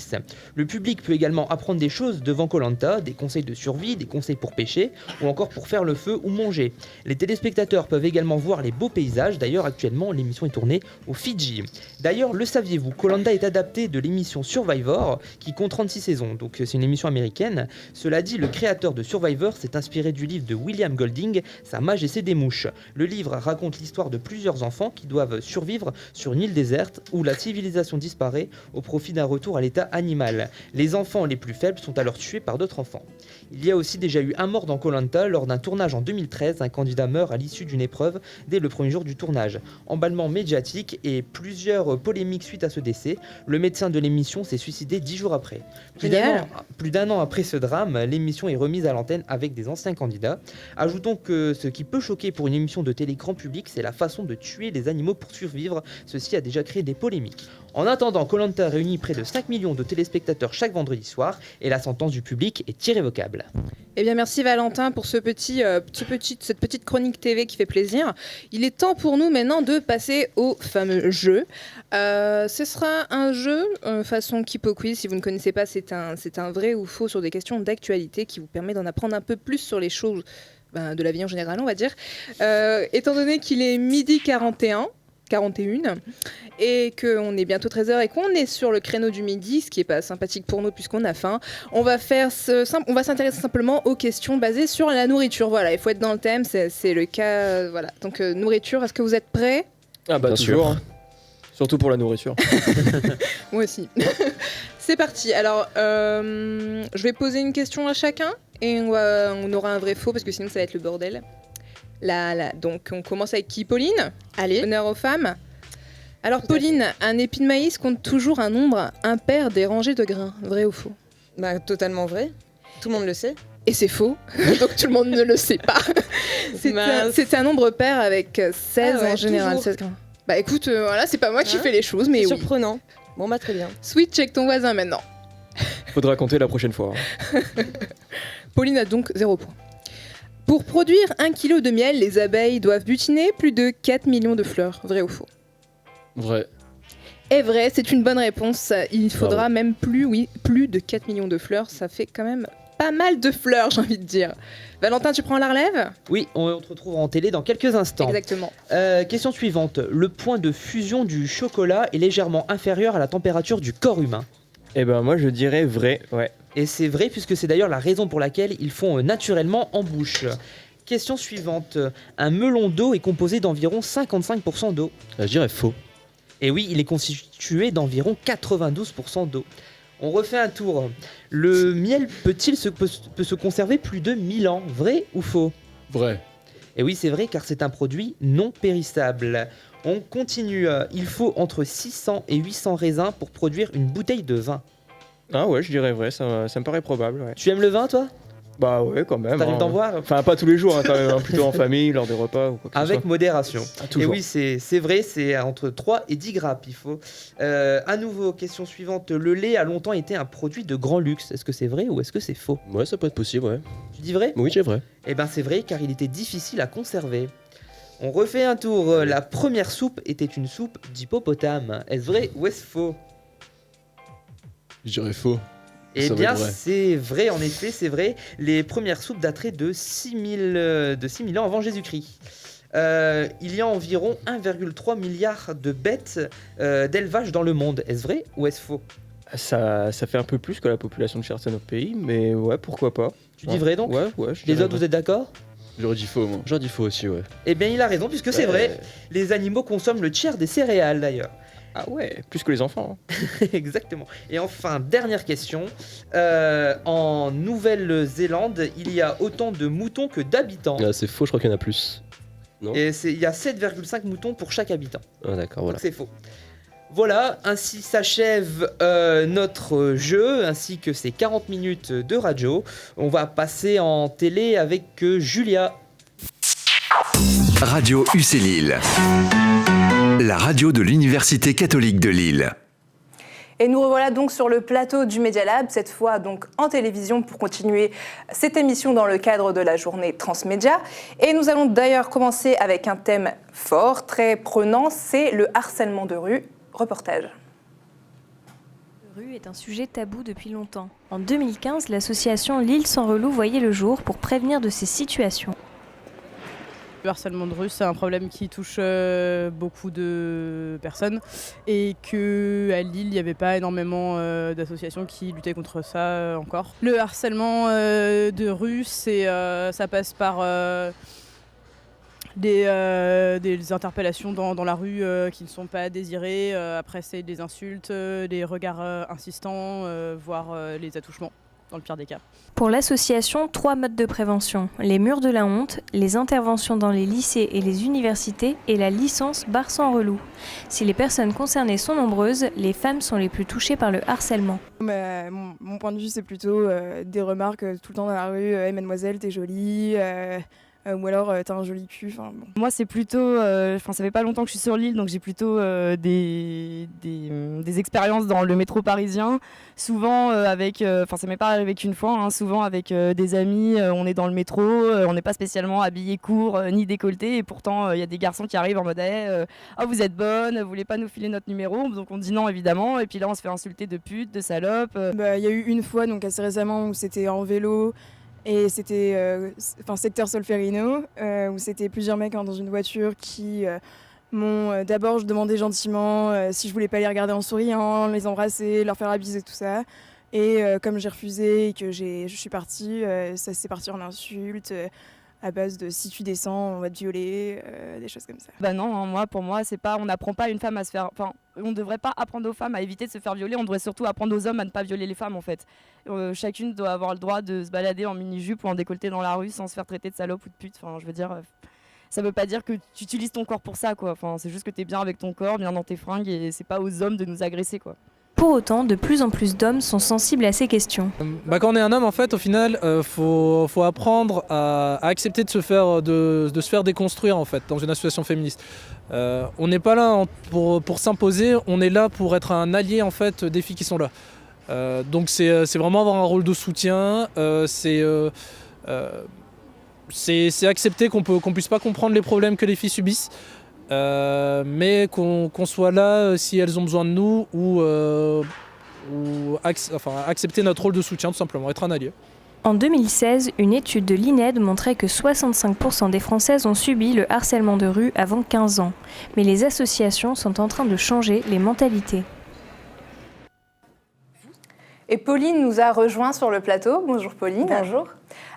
Le public peut également apprendre des choses devant Koh-Lanta, des conseils de survie, des conseils pour pêcher ou encore pour faire le feu ou manger. Les téléspectateurs peuvent également voir les beaux paysages. D'ailleurs, actuellement, l'émission est tournée aux Fidji. D'ailleurs, le saviez-vous, Koh-Lanta est adapté de l'émission Survivor qui compte 36 saisons. Donc c'est une émission américaine. Cela dit, le créateur de Survivor s'est inspiré du livre de William Golding, Sa Majesté des mouches. Le livre raconte l'histoire de plusieurs enfants qui doivent survivre sur une île déserte où la civilisation disparaît au profit d'un retour à l'état animal. Les enfants les plus faibles sont alors tués par d'autres enfants. Il y a aussi déjà eu un mort dans Koh-Lanta lors d'un tournage en 2013. Un candidat meurt à l'issue d'une épreuve dès le premier jour du tournage. Emballement médiatique et plusieurs polémiques suite à ce décès. Le médecin de l'émission s'est suicidé 10 jours après. Plus d'un an après ce drame, l'émission est remise à l'antenne avec des anciens candidats. Ajoutons que ce qui peut choquer pour une émission de télé grand public, c'est la façon de tuer les animaux pour survivre. Ceci a déjà créé des polémiques. En attendant, Koh-Lanta réunit près de 5 millions de téléspectateurs chaque vendredi soir et la sentence du public est irrévocable. Eh bien, merci Valentin pour cette petite chronique TV qui fait plaisir. Il est temps pour nous maintenant de passer au fameux jeu. Ce sera un jeu façon Kipo Quiz. Si vous ne connaissez pas, c'est un vrai ou faux sur des questions d'actualité qui vous permet d'en apprendre un peu plus sur les choses de la vie en général, on va dire. Étant donné qu'il est midi 41 et qu'on est bientôt 13h et qu'on est sur le créneau du midi, ce qui est pas sympathique pour nous puisqu'on a faim, on va s'intéresser simplement aux questions basées sur la nourriture. Voilà, il faut être dans le thème, c'est le cas. Voilà. Donc nourriture, est-ce que vous êtes prêts? Ah bah toujours. Surtout pour la nourriture. Moi aussi. C'est parti. Alors, je vais poser une question à chacun et on aura un vrai faux parce que sinon ça va être le bordel. Donc on commence avec qui? Pauline? Allez. Honneur aux femmes. Alors Pauline, un épi de maïs compte toujours un nombre impair des rangées de grains. Vrai ou faux? Bah totalement vrai. Tout le monde le sait. Et c'est faux. Donc tout le monde ne le sait pas. C'est un nombre pair avec 16 en général. Toujours. 16 grains. Bah écoute, voilà, c'est pas moi qui fais les choses, mais oui. Surprenant. Bon bah très bien. Switch check ton voisin maintenant. Faudra compter la prochaine fois. Pauline a donc 0 point. Pour produire 1 kg de miel, les abeilles doivent butiner plus de 4 millions de fleurs. Vrai ou faux? Vrai. Est vrai, c'est une bonne réponse. Il faudra même plus de 4 millions de fleurs. Ça fait quand même pas mal de fleurs, j'ai envie de dire. Valentin, tu prends la relève ? Oui, on te retrouve en télé dans quelques instants. Exactement. Question suivante. Le point de fusion du chocolat est légèrement inférieur à la température du corps humain. Eh ben moi je dirais vrai, ouais. Et c'est vrai puisque c'est d'ailleurs la raison pour laquelle ils font naturellement en bouche. Question suivante. Un melon d'eau est composé d'environ 55% d'eau. Je dirais faux. Et oui, il est constitué d'environ 92% d'eau. On refait un tour. Le miel peut se conserver plus de 1000 ans, vrai ou faux ? Vrai. Et oui, c'est vrai car c'est un produit non périssable. On continue. Il faut entre 600 et 800 raisins pour produire une bouteille de vin. Ah ouais, je dirais vrai, ça me paraît probable. Ouais. Tu aimes le vin, toi ? Bah ouais, quand même. T'arrives d'en boire ? Enfin, pas tous les jours, quand même, plutôt en famille, lors des repas ou quoi que ce Avec soit. modération. Toujours. Et oui, c'est vrai, c'est entre 3 et 10 grappes, il faut. À nouveau, question suivante. Le lait a longtemps été un produit de grand luxe. Est-ce que c'est vrai ou est-ce que c'est faux ? Ouais, ça peut être possible, ouais. Tu dis vrai ? Oui, j'ai vrai. Eh ben c'est vrai car il était difficile à conserver. On refait un tour. La première soupe était une soupe d'hippopotame. Est-ce vrai ou est-ce faux ? Je dirais faux. Eh Ça va bien, être vrai. c'est vrai, en effet, c'est vrai. Les premières soupes dateraient de 6000 ans avant Jésus-Christ. Il y a environ 1,3 milliard de bêtes d'élevage dans le monde. Est-ce vrai ou est-ce faux ? Ça fait un peu plus que la population de certains pays, mais ouais, pourquoi pas. Tu dis vrai donc ? Ouais, je Les dirais autres, vrai. vous êtes d'accord ? J'aurais dit faux, moi. J'aurais dit faux aussi, ouais. Eh bien, il a raison, puisque c'est vrai. Les animaux consomment le tiers des céréales, d'ailleurs. Ah ouais, plus que les enfants. Exactement. Et enfin, dernière question. En Nouvelle-Zélande, il y a autant de moutons que d'habitants. Ah, c'est faux, je crois qu'il y en a plus. Non ? Et il y a 7,5 moutons pour chaque habitant. Ah, d'accord, voilà. Donc c'est faux. Voilà, ainsi s'achève notre jeu, ainsi que ces 40 minutes de radio. On va passer en télé avec Julia. Radio UC Lille. La radio de l'Université catholique de Lille. Et nous revoilà donc sur le plateau du Media Lab, cette fois donc en télévision pour continuer cette émission dans le cadre de la journée Transmédia. Et nous allons d'ailleurs commencer avec un thème fort, très prenant, c'est le harcèlement de rue. Reportage. La rue est un sujet tabou depuis longtemps. En 2015, l'association Lille sans relou voyait le jour pour prévenir de ces situations. Le harcèlement de rue, c'est un problème qui touche beaucoup de personnes et qu'à Lille, il n'y avait pas énormément d'associations qui luttaient contre ça encore. Le harcèlement de rue, ça passe par des interpellations dans la rue qui ne sont pas désirées. Après, c'est des insultes, des regards insistants, voire les attouchements, dans le pire des cas. Pour l'association, 3 modes de prévention. Les murs de la honte, les interventions dans les lycées et les universités et la licence Bar sans relou. Si les personnes concernées sont nombreuses, les femmes sont les plus touchées par le harcèlement. Mon point de vue, c'est plutôt des remarques tout le temps dans la rue. Hey, mademoiselle, t'es jolie. Ou alors t'as un joli cul. Bon. Moi c'est plutôt, ça fait pas longtemps que je suis sur l'île, donc j'ai plutôt des expériences dans le métro parisien, souvent avec, ça m'est pas arrivé qu'une fois, hein, souvent avec des amis, on est dans le métro, on n'est pas spécialement habillé court ni décolleté, et pourtant il y a des garçons qui arrivent en mode oh, vous êtes bonne, vous voulez pas nous filer notre numéro, donc on dit non évidemment, et puis là on se fait insulter de pute, de salope. Il y a eu une fois, donc assez récemment, où c'était en vélo. Et c'était secteur Solferino, où c'était plusieurs mecs dans une voiture qui m'ont d'abord demandé gentiment si je voulais pas les regarder en souriant, les embrasser, leur faire la bise et tout ça. Et comme j'ai refusé et que je suis partie, ça s'est parti en insultes à base de si tu descends, on va te violer, des choses comme ça. Bah non, hein, pour moi, c'est pas, on n'apprend pas une femme à se faire. Enfin, on ne devrait pas apprendre aux femmes à éviter de se faire violer, on devrait surtout apprendre aux hommes à ne pas violer les femmes en fait. Chacune doit avoir le droit de se balader en mini-jupe ou en décolleté dans la rue sans se faire traiter de salope ou de pute. Enfin, je veux dire, ça veut pas dire que tu utilises ton corps pour ça, quoi. Enfin, c'est juste que t'es bien avec ton corps, bien dans tes fringues, et c'est pas aux hommes de nous agresser, quoi. Pour autant, de plus en plus d'hommes sont sensibles à ces questions. Quand on est un homme, en fait, au final, faut apprendre à accepter de se faire déconstruire, en fait, dans une association féministe. On n'est pas là pour s'imposer, on est là pour être un allié, en fait, des filles qui sont là. Donc c'est vraiment avoir un rôle de soutien, c'est accepter qu'on puisse pas comprendre les problèmes que les filles subissent. Mais qu'on soit là si elles ont besoin de nous ou accepter notre rôle de soutien, tout simplement, être un allié. En 2016, une étude de l'INED montrait que 65% des Françaises ont subi le harcèlement de rue avant 15 ans. Mais les associations sont en train de changer les mentalités. Et Pauline nous a rejoint sur le plateau. Bonjour Pauline. Bonjour.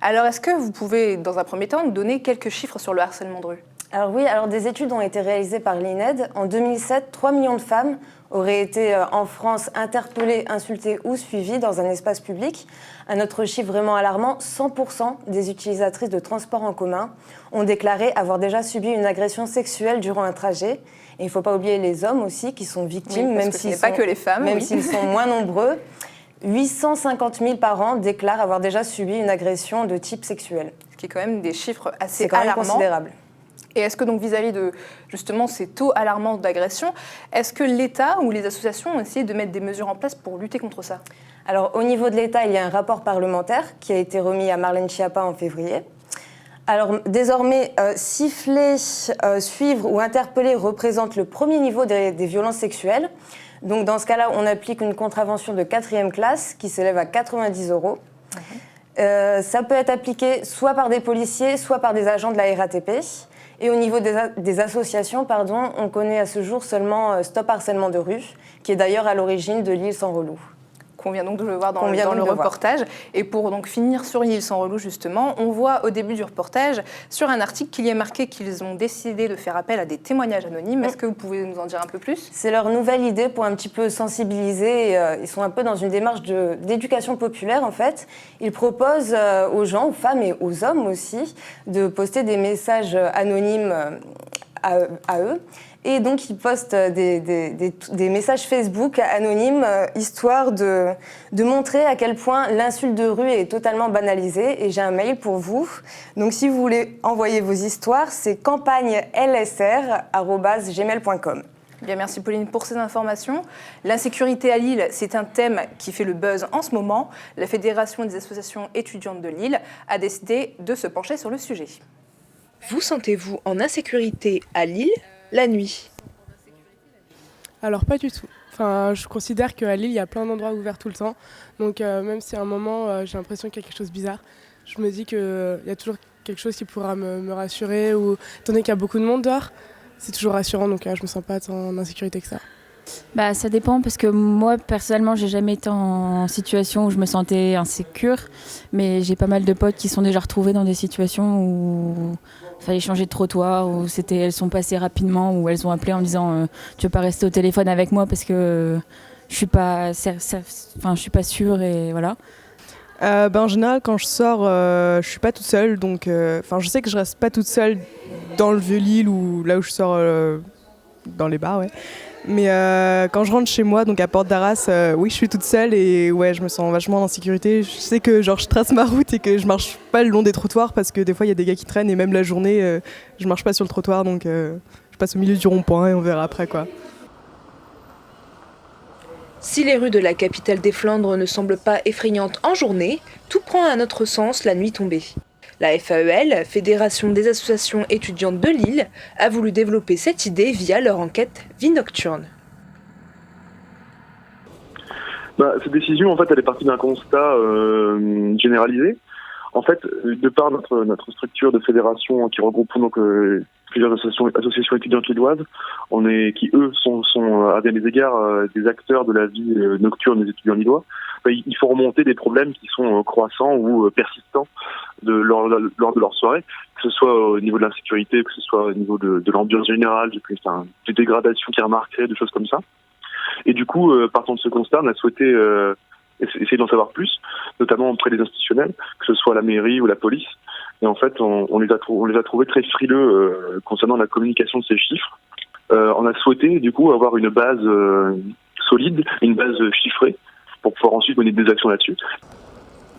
Alors est-ce que vous pouvez, dans un premier temps, nous donner quelques chiffres sur le harcèlement de rue ? Alors oui, des études ont été réalisées par l'INED. En 2007, 3 millions de femmes auraient été en France interpellées, insultées ou suivies dans un espace public. Un autre chiffre vraiment alarmant, 100% des utilisatrices de transports en commun ont déclaré avoir déjà subi une agression sexuelle durant un trajet. Et il ne faut pas oublier les hommes aussi qui sont victimes, même s'ils pas que les femmes, même s'ils sont moins nombreux. 850 000 par an déclarent avoir déjà subi une agression de type sexuel. Ce qui est quand même des chiffres assez quand même alarmants. Considérable. Et est-ce que donc vis-à-vis de justement ces taux alarmants d'agression, est-ce que l'État ou les associations ont essayé de mettre des mesures en place pour lutter contre ça ? Alors au niveau de l'État, il y a un rapport parlementaire qui a été remis à Marlène Schiappa en février. Alors désormais, siffler, suivre ou interpeller représente le premier niveau des violences sexuelles. Donc dans ce cas-là, on applique une contravention de 4e classe qui s'élève à 90 €. Ça peut être appliqué soit par des policiers, soit par des agents de la RATP. Et au niveau des associations, on connaît à ce jour seulement Stop Harcèlement de rue, qui est d'ailleurs à l'origine de l'île sans relou. Qu'on vient donc de le voir dans le reportage. Et pour donc finir sur l'île sans relou, justement, on voit au début du reportage, sur un article, qu'il y est marqué qu'ils ont décidé de faire appel à des témoignages anonymes. Est-ce que vous pouvez nous en dire un peu plus ? C'est leur nouvelle idée pour un petit peu sensibiliser. Ils sont un peu dans une démarche d'éducation populaire, en fait. Ils proposent aux gens, aux femmes et aux hommes aussi, de poster des messages anonymes à eux. Et donc, ils postent des messages Facebook anonymes, histoire de montrer à quel point l'insulte de rue est totalement banalisée. Et j'ai un mail pour vous. Donc, si vous voulez envoyer vos histoires, c'est campagnelsr@gmail.com. Bien, merci Pauline pour ces informations. L'insécurité à Lille, c'est un thème qui fait le buzz en ce moment. La Fédération des associations étudiantes de Lille a décidé de se pencher sur le sujet. Vous sentez-vous en insécurité à Lille la nuit ? Alors pas du tout. Enfin, je considère qu'à Lille, il y a plein d'endroits ouverts tout le temps. Donc même si à un moment, j'ai l'impression qu'il y a quelque chose de bizarre, je me dis qu'il y a toujours quelque chose qui pourra me rassurer. Ou, étant donné qu'il y a beaucoup de monde dehors, c'est toujours rassurant. Donc je me sens pas tant en insécurité que ça. Bah, ça dépend parce que moi, personnellement, j'ai jamais été en situation où je me sentais insécure. Mais j'ai pas mal de potes qui sont déjà retrouvés dans des situations où il fallait changer de trottoir, où elles sont passées rapidement, où elles ont appelé en disant tu veux pas rester au téléphone avec moi parce que je suis pas sûre et voilà. En général, quand je sors, je suis pas toute seule. Donc, je sais que je reste pas toute seule dans le Vieux-Lille ou là où je sors dans les bars, ouais. Mais quand je rentre chez moi, donc à Porte d'Arras, oui, je suis toute seule et ouais, je me sens vachement en sécurité. Je sais que je trace ma route et que je marche pas le long des trottoirs parce que des fois il y a des gars qui traînent et même la journée, je marche pas sur le trottoir, donc je passe au milieu du rond-point et on verra après quoi. Si les rues de la capitale des Flandres ne semblent pas effrayantes en journée, tout prend un autre sens la nuit tombée. La FAEL, Fédération des associations étudiantes de Lille, a voulu développer cette idée via leur enquête Vie nocturne. Cette décision, en fait, elle est partie d'un constat généralisé. En fait, de par notre structure de fédération qui regroupe donc plusieurs associations étudiantes lilloises, qui eux sont à bien des égards des acteurs de la vie nocturne des étudiants lillois, il faut remonter des problèmes qui sont croissants ou persistants lors de leur soirée, que ce soit au niveau de l'insécurité, que ce soit au niveau de l'ambiance générale, des dégradations qui remarqueraient, des choses comme ça. Et du coup, partant de ce constat, on a souhaité essayer d'en savoir plus, notamment auprès des institutionnels, que ce soit la mairie ou la police. Et en fait, on les a trouvés très frileux concernant la communication de ces chiffres. On a souhaité, du coup, avoir une base solide, une base chiffrée, pour pouvoir ensuite mener des actions là-dessus.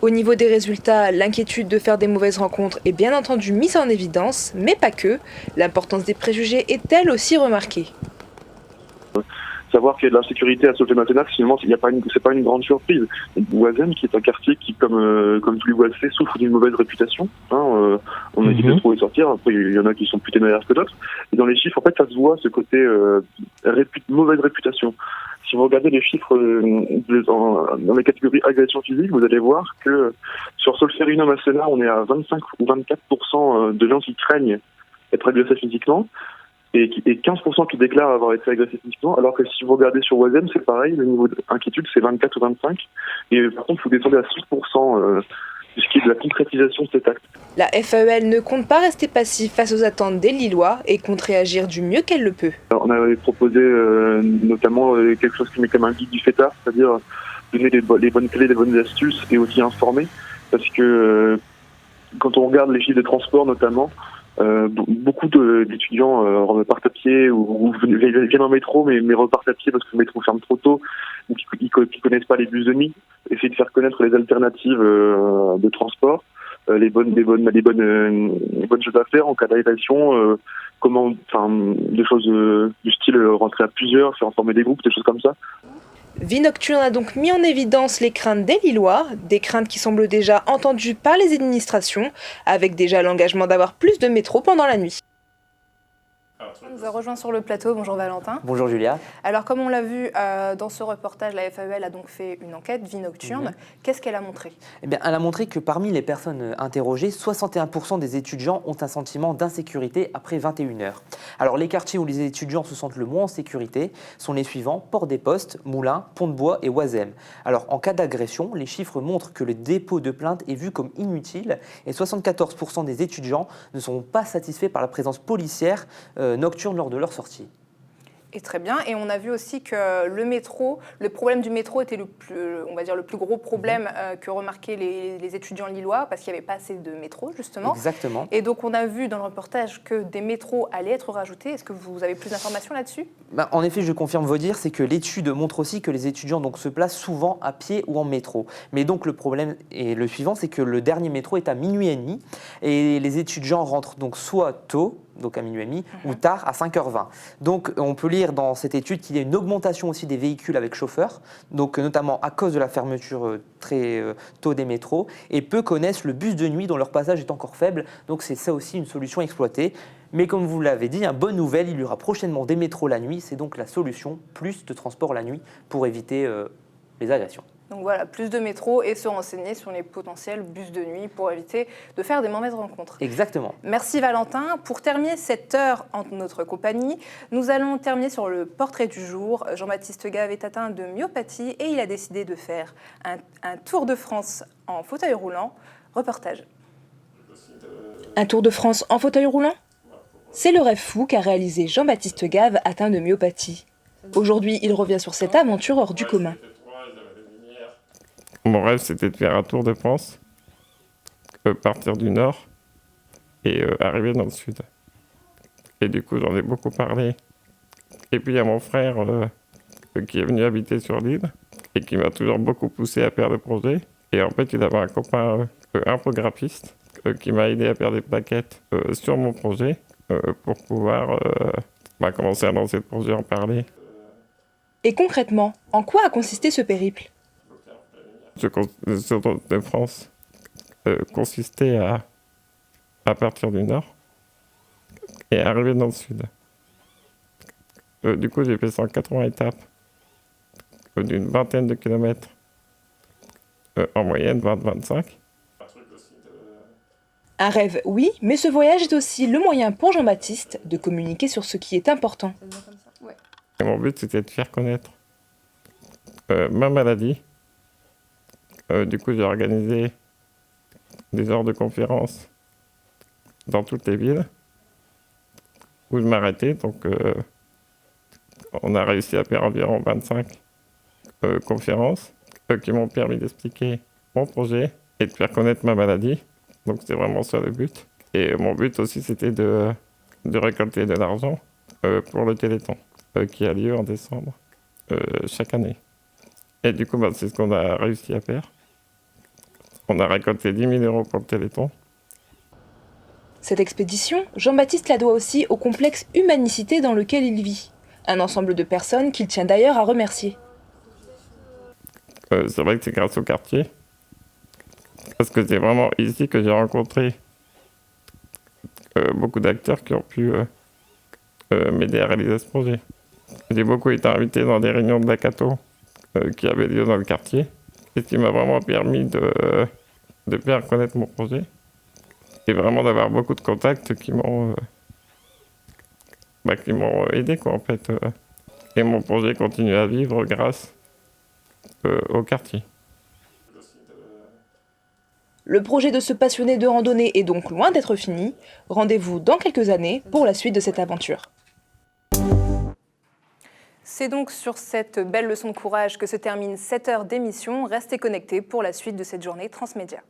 Au niveau des résultats, l'inquiétude de faire des mauvaises rencontres est bien entendu mise en évidence, mais pas que. L'importance des préjugés est elle aussi remarquée. Savoir qu'il y a de l'insécurité à Solferino-Mathenach, finalement, c'est pas une grande surprise. Oisem, qui est un quartier qui, comme tous les Oisem, souffre d'une mauvaise réputation. On a dit de trouver sortir. Après, il y en a qui sont plus téméraires que d'autres. Et dans les chiffres, en fait, ça se voit ce côté mauvaise réputation. si vous regardez les chiffres dans les catégories agression physique, vous allez voir que sur Solferinum Ascena, on est à 25 ou 24% de gens qui craignent être agressés physiquement et 15% qui déclarent avoir été agressés physiquement, alors que si vous regardez sur Wazem, c'est pareil, le niveau d'inquiétude c'est 24 ou 25, et par contre vous descendez à 6% de ce qui est de la concrétisation de cet acte. La FAEL ne compte pas rester passif face aux attentes des Lillois et compte réagir du mieux qu'elle le peut. Alors, on avait proposé notamment quelque chose qui met comme un guide du fêtard, c'est-à-dire donner les bonnes clés, les bonnes astuces et aussi informer, parce que quand on regarde les chiffres de transport notamment, beaucoup d'étudiants partent à pied ou viennent en métro mais repartent à pied parce que le métro ferme trop tôt ou qui connaissent pas les bus de nuit. Essayer de faire connaître les alternatives de transport, les bonnes choses à faire en cas d'agression, des choses du style rentrer à plusieurs, faire former des groupes, des choses comme ça. Vie Nocturne a donc mis en évidence les craintes des Lillois, des craintes qui semblent déjà entendues par les administrations, avec déjà l'engagement d'avoir plus de métro pendant la nuit. On nous a rejoint sur le plateau. Bonjour Valentin. Bonjour Julia. Alors comme on l'a vu dans ce reportage, la FAEL a donc fait une enquête Vie Nocturne. Qu'est-ce qu'elle a montré ? Eh bien, elle a montré que parmi les personnes interrogées, 61% des étudiants ont un sentiment d'insécurité après 21h. Alors les quartiers où les étudiants se sentent le moins en sécurité sont les suivants: Port des Postes, Moulins, Pont-de-Bois et Oisem. Alors en cas d'agression, les chiffres montrent que le dépôt de plainte est vu comme inutile et 74% des étudiants ne sont pas satisfaits par la présence policière nocturne lors de leur sortie. Et très bien. Et on a vu aussi que le problème du métro était le plus gros problème que remarquaient les étudiants lillois, parce qu'il n'y avait pas assez de métro, justement. Exactement. Et donc, on a vu dans le reportage que des métros allaient être rajoutés. Est-ce que vous avez plus d'informations là-dessus ? En effet, je confirme vous dire, c'est que l'étude montre aussi que les étudiants donc, se placent souvent à pied ou en métro. Mais donc, le problème est le suivant, c'est que le dernier métro est à minuit et demi, et les étudiants rentrent donc soit tôt, donc à minuit et demi, ou tard à 5h20. Donc on peut lire dans cette étude qu'il y a une augmentation aussi des véhicules avec chauffeur, donc notamment à cause de la fermeture très tôt des métros, et peu connaissent le bus de nuit dont leur passage est encore faible, donc c'est ça aussi une solution exploitée. Mais comme vous l'avez dit, bonne nouvelle, il y aura prochainement des métros la nuit, c'est donc la solution, plus de transport la nuit pour éviter les agressions. Donc voilà, plus de métro et se renseigner sur les potentiels bus de nuit pour éviter de faire des mauvaises rencontres. Exactement. Merci Valentin. Pour terminer cette heure en notre compagnie, nous allons terminer sur le portrait du jour. Jean-Baptiste Gave est atteint de myopathie et il a décidé de faire un tour de France en fauteuil roulant. Reportage. Un tour de France en fauteuil roulant ? C'est le rêve fou qu'a réalisé Jean-Baptiste Gave atteint de myopathie. Aujourd'hui, il revient sur cette aventure hors du commun. Mon rêve, c'était de faire un tour de France, partir du nord et arriver dans le sud. Et du coup, j'en ai beaucoup parlé. Et puis, il y a mon frère qui est venu habiter sur l'île et qui m'a toujours beaucoup poussé à faire des projets. Et en fait, il avait un copain infographiste qui m'a aidé à faire des plaquettes sur mon projet pour pouvoir commencer à lancer le projet, en parler. Et concrètement, en quoi a consisté ce périple ? Ce tour de France consistait à partir du nord et arriver dans le sud. Du coup, j'ai fait 180 étapes d'une vingtaine de kilomètres, en moyenne 20-25. Un rêve, oui, mais ce voyage est aussi le moyen pour Jean-Baptiste de communiquer sur ce qui est important. Et mon but, c'était de faire connaître ma maladie. Du coup, j'ai organisé des heures de conférences dans toutes les villes où je m'arrêtais. Donc, on a réussi à faire environ 25 conférences qui m'ont permis d'expliquer mon projet et de faire connaître ma maladie. Donc, c'est vraiment ça le but. Et mon but aussi, c'était de récolter de l'argent pour le Téléthon qui a lieu en décembre chaque année. Et du coup, c'est ce qu'on a réussi à faire. On a récolté 10 000 € pour le Téléthon. Cette expédition, Jean-Baptiste la doit aussi au complexe Humanicité dans lequel il vit. Un ensemble de personnes qu'il tient d'ailleurs à remercier. C'est vrai que c'est grâce au quartier. Parce que c'est vraiment ici que j'ai rencontré beaucoup d'acteurs qui ont pu m'aider à réaliser ce projet. J'ai beaucoup été invité dans des réunions de Dakato qui avaient lieu dans le quartier, et ce qui m'a vraiment permis de faire connaître mon projet, et vraiment d'avoir beaucoup de contacts qui m'ont aidé, quoi, en fait. Et mon projet continue à vivre grâce au quartier. Le projet de ce passionné de randonnée est donc loin d'être fini. Rendez-vous dans quelques années pour la suite de cette aventure. C'est donc sur cette belle leçon de courage que se termine cette heure d'émission. Restez connectés pour la suite de cette journée Transmédia.